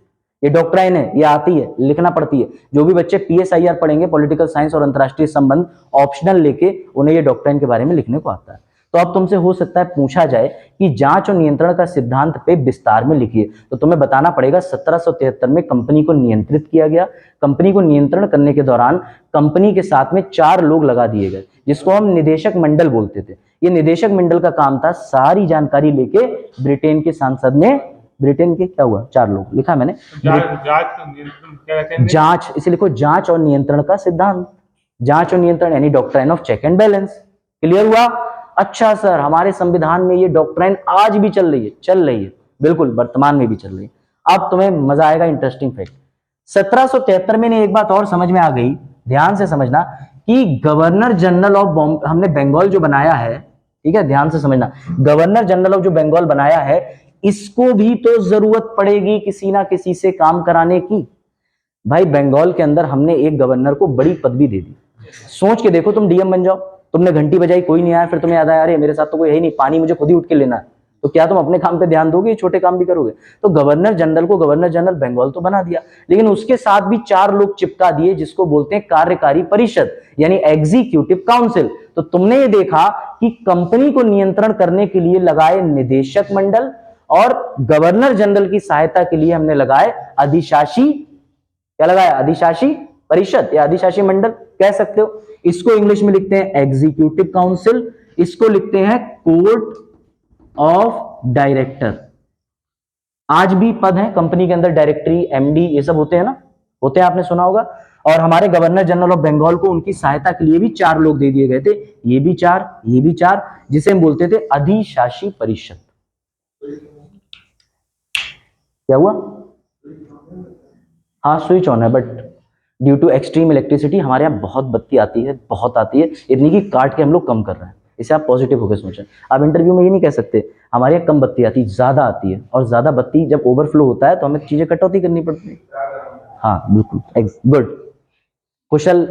ये डॉक्ट्राइन है, ये आती है, लिखना पड़ती है। जो भी बच्चे पीएसआईआर पढ़ेंगे, पॉलिटिकल साइंस और अंतरराष्ट्रीय संबंध ऑप्शनल लेके, उन्हें ये डॉक्ट्राइन के बारे में लिखने को आता है। तो अब तुमसे हो सकता है पूछा जाए कि जांच और नियंत्रण का सिद्धांत पे विस्तार में लिखिए, तो तुम्हें बताना पड़ेगा 1773 में कंपनी को नियंत्रित किया गया। कंपनी को नियंत्रण करने के दौरान कंपनी के साथ में 4 लोग लगा दिए गए, जिसको हम निदेशक मंडल बोलते थे। ये निदेशक मंडल का काम था सारी जानकारी लेके ब्रिटेन के सांसद में, ब्रिटेन के क्या हुआ 4 लोग लिखा मैंने, जांच, इसे लिखो जांच और नियंत्रण का सिद्धांत, जांच और नियंत्रण यानी doctrine of check and balance. Clear हुआ? अच्छा सर, हमारे संविधान में ये डॉक्ट्राइन आज भी चल रही है, बिल्कुल वर्तमान में भी चल रही है। अब तुम्हें मजा आएगा, इंटरेस्टिंग फैक्ट। 1773 में एक बात और समझ में आ गई, ध्यान से समझना, कि गवर्नर जनरल ऑफ हमने बंगाल जो बनाया है, ठीक है, ध्यान से समझना, गवर्नर जनरल ऑफ जो बंगाल बनाया है, इसको भी तो जरूरत पड़ेगी किसी ना किसी से काम कराने की। भाई बंगाल के अंदर हमने एक गवर्नर को बड़ी पदवी दे दी। सोच के देखो, तुम डीएम बन जाओ, तुमने घंटी बजाई, कोई नहीं आया, फिर तुम्हें याद आया अरे मेरे साथ तो कोई है ही नहीं, पानी मुझे खुद ही उठ के लेना है, तो क्या तुम अपने काम पे ध्यान दोगे, छोटे काम भी करोगे? तो गवर्नर जनरल को गवर्नर जनरल बंगाल तो बना दिया, लेकिन उसके साथ भी 4 लोग चिपका दिए, जिसको बोलते हैं कार्यकारी परिषद यानी एग्जीक्यूटिव काउंसिल। तो तुमने ये देखा कि कंपनी को नियंत्रण करने के लिए लगाए निदेशक मंडल, और गवर्नर जनरल की सहायता के लिए हमने लगाए अधिशासी, क्या लगाया, अधिशासी परिषद या अधिशासी मंडल कह सकते हो। इसको इंग्लिश में लिखते हैं एग्जीक्यूटिव काउंसिल, इसको लिखते हैं कोर्ट ऑफ डायरेक्टर। आज भी पद है कंपनी के अंदर, डायरेक्टरी, एमडी, ये सब होते हैं ना, होते हैं, आपने सुना होगा। और हमारे गवर्नर जनरल ऑफ बंगाल को उनकी सहायता के लिए भी 4 लोग दे दिए गए थे, ये भी 4, जिसे हम बोलते थे अधिशासी परिषद। क्या हुआ? हाँ स्विच ऑन है, but due to extreme electricity हमारे यहाँ बहुत बत्ती आती है, बहुत आती है, इतनी की काट के हम लोग कम कर रहे हैं। इसे आप पॉजिटिव होकर सोचें। आप इंटरव्यू में ये नहीं कह सकते हमारे यहाँ कम बत्ती आती, ज्यादा आती है, और ज्यादा बत्ती जब ओवरफ्लो होता है तो हमें चीजें कटौती करनी पड़ती है। हाँ बिल्कुल, गुड कुशल।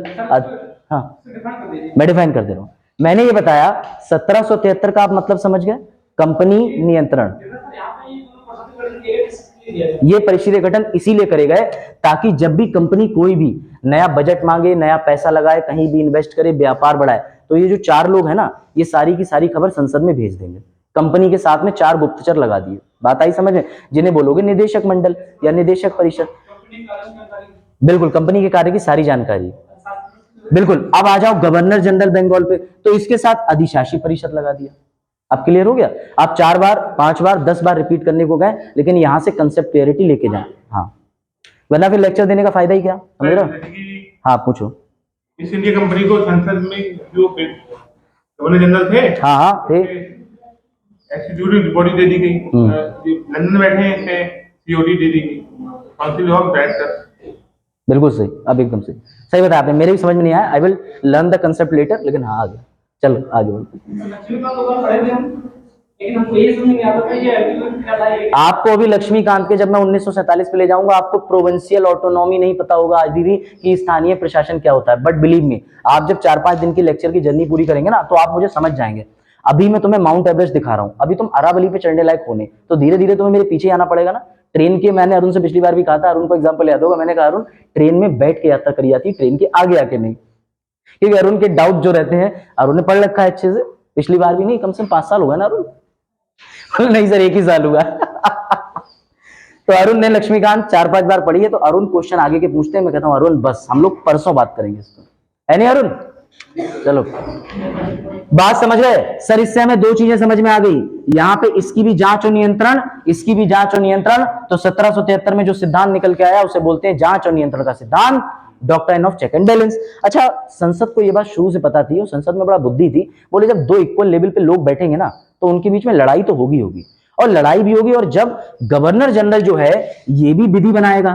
हाँ मैं डिफाइन कर दे रहा हूँ। मैंने ये बताया 1773 का आप मतलब समझ गए, कंपनी नियंत्रण। ये परिषदीय गठन इसीलिए करे गए ताकि जब भी कंपनी कोई भी नया बजट मांगे, नया पैसा लगाए, कहीं भी इन्वेस्ट करे, व्यापार बढ़ाए, तो ये जो 4 लोग हैं ना, ये सारी की सारी खबर संसद में भेज देंगे। कंपनी के साथ में 4 गुप्तचर लगा दिए। बात आई समझ में? जिन्हें बोलोगे निदेशक मंडल या निदेशक परिषद। बिल्कुल, कंपनी के कार्य की सारी जानकारी। बिल्कुल। अब आ जाओ गवर्नर जनरल बंगाल पे, तो इसके साथ अधिशासी परिषद लगा दिया। अब क्लियर हो गया? आप 4 बार, 5 बार, 10 बार रिपीट करने को गए, लेकिन यहां से कंसेप्ट क्लियरिटी लेके जाए। हाँ, वरना फिर लेक्चर देने का फायदा ही क्या? समझ रहे हो? हाँ पूछो। इस इंडिया कंपनी को संसद में जो गवर्नर जनरल थे, हाँ थे, एग्जीक्यूटिव बॉडी दे दी गई, लंदन में बैठे हैं इसे सीओडी दे दी गई, काउंसिल ऑफ डायरेक्टर। बिल्कुल सही, अब एकदम सही सही बताया आपने, मेरे भी समझ में नहीं आया, I will learn the concept later, लेकिन हाँ आ गया। चलो आगे आपको अभी लक्ष्मीकांत के जब मैं 1947 पे ले जाऊंगा, आपको प्रोविंशियल ऑटोनॉमी नहीं पता होगा आज भी कि स्थानीय प्रशासन क्या होता है। बट बिलीव मी, आप जब 4-5 दिन की लेक्चर की जर्नी पूरी करेंगे ना, तो आप मुझे समझ जाएंगे। अभी मैं तुम्हें माउंट एवरेस्ट दिखा रहा हूँ, अभी तुम अरावली पे चढ़ने लायक होने, तो धीरे धीरे तुम्हें मेरे पीछे आना पड़ेगा ना। ट्रेन के, मैंने अरुण से पिछली बार भी कहा था, अरुण को एग्जाम्पल याद होगा, मैंने कहा अरुण ट्रेन में बैठ के यात्रा करी जाती है, ट्रेन के आगे आके नहीं, क्योंकि अरुण के डाउट जो रहते हैं, अरुण ने पढ़ रखा है अच्छे से, पिछली बार भी नहीं, कम से कम 5 साल हो गए ना अरुण? नहीं सर, 1 ही साल हुआ। तो अरुण ने लक्ष्मीकांत 4-5 बार पढ़ी है, तो अरुण क्वेश्चन आगे के पूछते हैं, मैं कहता हूं अरुण बस हम लोग परसों बात करेंगे इसको, है नहीं अरुण? चलो बात समझ गए सर? इससे हमें 2 चीजें समझ में आ गई, यहां पे इसकी भी जांच और नियंत्रण, इसकी भी जांच और नियंत्रण। तो 1773 में जो सिद्धांत निकल के आया उसे बोलते हैं जांच और नियंत्रण का सिद्धांत, doctrine of check and balance. अच्छा, संसद को यह बात शुरू से पता थी और संसद में बड़ा बुद्धि थी, बोले जब 2 इक्वल लेवल पे लोग बैठेंगे ना तो उनके बीच में लड़ाई तो होगी होगी, और लड़ाई भी होगी, और जब गवर्नर जनरल जो है ये भी विधि बनाएगा,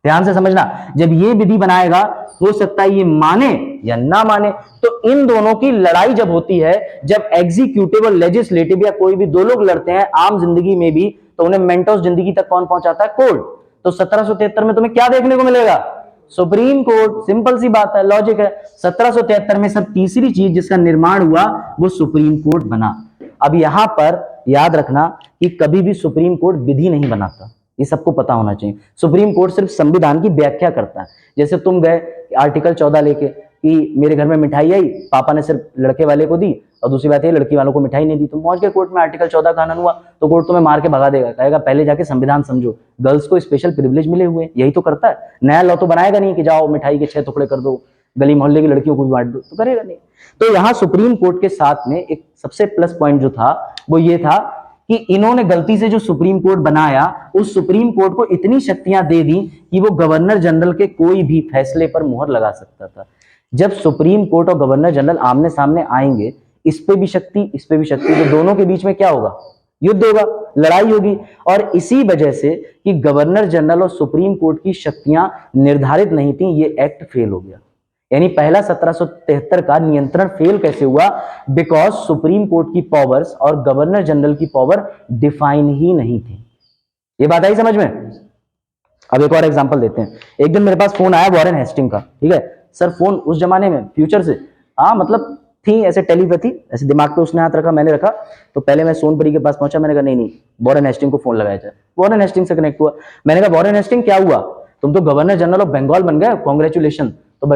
ध्यान से समझना, जब ये विधि बनाएगा हो सकता है ये माने या ना माने, तो इन दोनों की लड़ाई जब होती है, जब एग्जीक्यूटिव और लेजिस्लेटिव या कोई भी 2 लोग लड़ते हैं आम जिंदगी में भी, तो उन्हें मेंटोस जिंदगी तक कौन पहुंचाता है? कोर्ट। तो 1773 में तुम्हें क्या देखने को मिलेगा? Supreme court. सिंपल सी बात है, लॉजिक है। 1773 में सब तीसरी चीज जिसका निर्माण हुआ वो सुप्रीम कोर्ट बना। अब यहां पर याद रखना कि कभी भी सुप्रीम कोर्ट विधि नहीं बनाता, ये सबको पता होना चाहिए। सुप्रीम कोर्ट सिर्फ संविधान की व्याख्या करता है। जैसे तुम गए आर्टिकल 14 लेके कि मेरे घर में मिठाई आई, पापा ने सिर्फ लड़के वाले को दी और दूसरी बात ये लड़की वालों को मिठाई नहीं दी, तुम पहुंच गए कोर्ट में, आर्टिकल 14 का हनन हुआ, तो कोर्ट तुम्हें मार के भगा देगा, कहेगा पहले जाके संविधान समझो, गर्ल्स को स्पेशल प्रिविलेज मिले हुए, यही तो करता है। नया लॉ तो बनाएगा नहीं कि जाओ मिठाई के 6 टुकड़े कर दो, गली मोहल्ले की लड़कियों को भी बांट दो, तो करेगा नहीं। तो यहाँ सुप्रीम कोर्ट के साथ में एक सबसे प्लस पॉइंट जो था वो ये था कि इन्होंने गलती से जो सुप्रीम कोर्ट बनाया, उस सुप्रीम कोर्ट को इतनी शक्तियां दे दी कि वो गवर्नर जनरल के कोई भी फैसले पर मुहर लगा सकता था। जब सुप्रीम कोर्ट और गवर्नर जनरल आमने सामने आएंगे, इस पे भी शक्ति, इस पे भी शक्ति, तो दोनों के बीच में क्या होगा? युद्ध होगा, लड़ाई होगी। और इसी वजह से कि गवर्नर जनरल और सुप्रीम कोर्ट की शक्तियां निर्धारित नहीं थी, ये एक्ट फेल हो गया। यानी पहला 1773 का नियंत्रण फेल कैसे हुआ? बिकॉज सुप्रीम कोर्ट की पावर्स और गवर्नर जनरल की पावर डिफाइन ही नहीं थी। ये बात आई समझ में? अब एक और एग्जांपल देते हैं। एक दिन मेरे पास फोन आया वॉरेन हेस्टिंग का, ठीक है सर, फोन उस जमाने में फ्यूचर से, हाँ मतलब थी ऐसे टेलीपैथी, ऐसे दिमाग पे उसने हाथ रखा, मैंने रखा, तो पहले मैं सोनपरी के पास पहुंचा, मैंने कहा नहीं वॉरेन हेस्टिंग को फोन लगाया जाए। वॉरेन हेस्टिंग से कनेक्ट हुआ, मैंने कहा वॉरेन हेस्टिंग क्या हुआ, तुम तो गवर्नर जनरल ऑफ बंगाल बन गए, कॉन्ग्रेचुलेशन। तो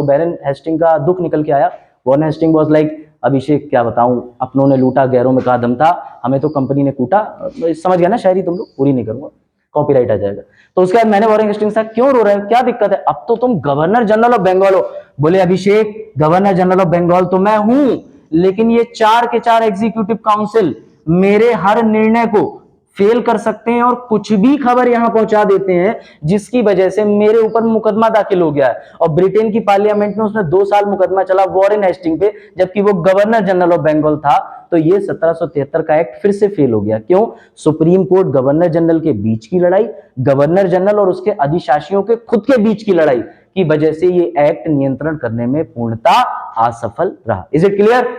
वॉरेन हेस्टिंग का दुख निकल के आया। वॉरेन हेस्टिंग वाज लाइक, अभिषेक क्या बताऊं, अपनों ने लूटा गैरों में कहा दम था, हमें तो कंपनी ने कूटा। समझ गया ना शायरी तुम लोग, पूरी नहीं करूंगा, कॉपीराइट आ जाएगा। तो उसके बाद मैंने वॉरेन हेस्टिंग्स से क्यों रो रहे हो, क्या दिक्कत है, अब तो तुम गवर्नर जनरल ऑफ बंगाल हो। बोले अभिषेक गवर्नर जनरल ऑफ बंगाल तो मैं हूं, लेकिन ये 4 के 4 एग्जीक्यूटिव काउंसिल मेरे हर निर्णय को फेल कर सकते हैं और कुछ भी खबर यहां पहुंचा देते हैं, जिसकी वजह से मेरे ऊपर मुकदमा दाखिल हो गया है। और ब्रिटेन की पार्लियामेंट में उसने 2 साल मुकदमा चला वॉरेन हेस्टिंग पे, जबकि वो गवर्नर जनरल ऑफ बंगाल था। तो ये 1773 का एक्ट फिर से फेल हो गया। क्यों? सुप्रीम कोर्ट गवर्नर जनरल के बीच की लड़ाई, गवर्नर जनरल और उसके अधिशासियों के खुद के बीच की लड़ाई की वजह से ये एक्ट नियंत्रण करने में पूर्णतः असफल रहा। Is it clear?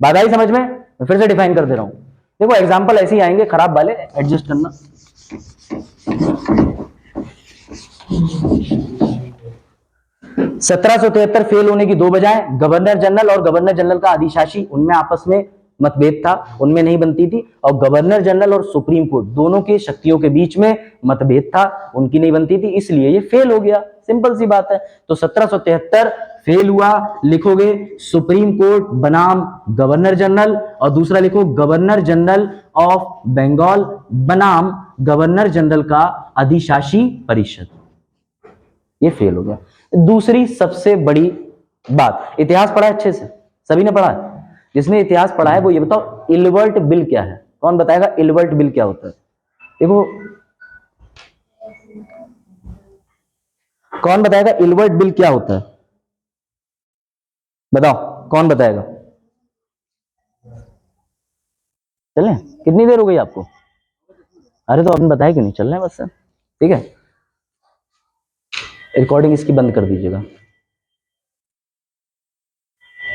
बात आई समझ में? मैं फिर से डिफाइन कर दे रहा हूं। देखो एग्जाम्पल ऐसे ही आएंगे, खराब वाले, एडजस्ट करना। 1773 फेल होने की 2 वजह, गवर्नर जनरल और गवर्नर जनरल का अधिशासी, उनमें आपस में मतभेद था, उनमें नहीं बनती थी, और गवर्नर जनरल और सुप्रीम कोर्ट दोनों की शक्तियों के बीच में मतभेद था, उनकी नहीं बनती थी, इसलिए ये फेल हो गया। सिंपल सी बात है। तो 1773 फेल हुआ, लिखोगे सुप्रीम कोर्ट बनाम गवर्नर जनरल, और दूसरा लिखो गवर्नर जनरल ऑफ बंगाल बनाम गवर्नर जनरल का अधिशासी परिषद। ये फेल हो गया। दूसरी सबसे बड़ी बात, इतिहास पढ़ा है अच्छे से, सभी ने पढ़ा है? जिसने इतिहास पढ़ा है वो ये बताओ इल्बर्ट बिल क्या है? कौन बताएगा इल्बर्ट बिल क्या होता है? देखो कौन बताएगा इल्बर्ट बिल क्या होता है? बताओ कौन बताएगा? चलें? कितनी देर हो गई आपको? अरे तो आपने बताया क्यों नहीं? चल रहे हैं बस सर, ठीक है। रिकॉर्डिंग इसकी बंद कर दीजिएगा।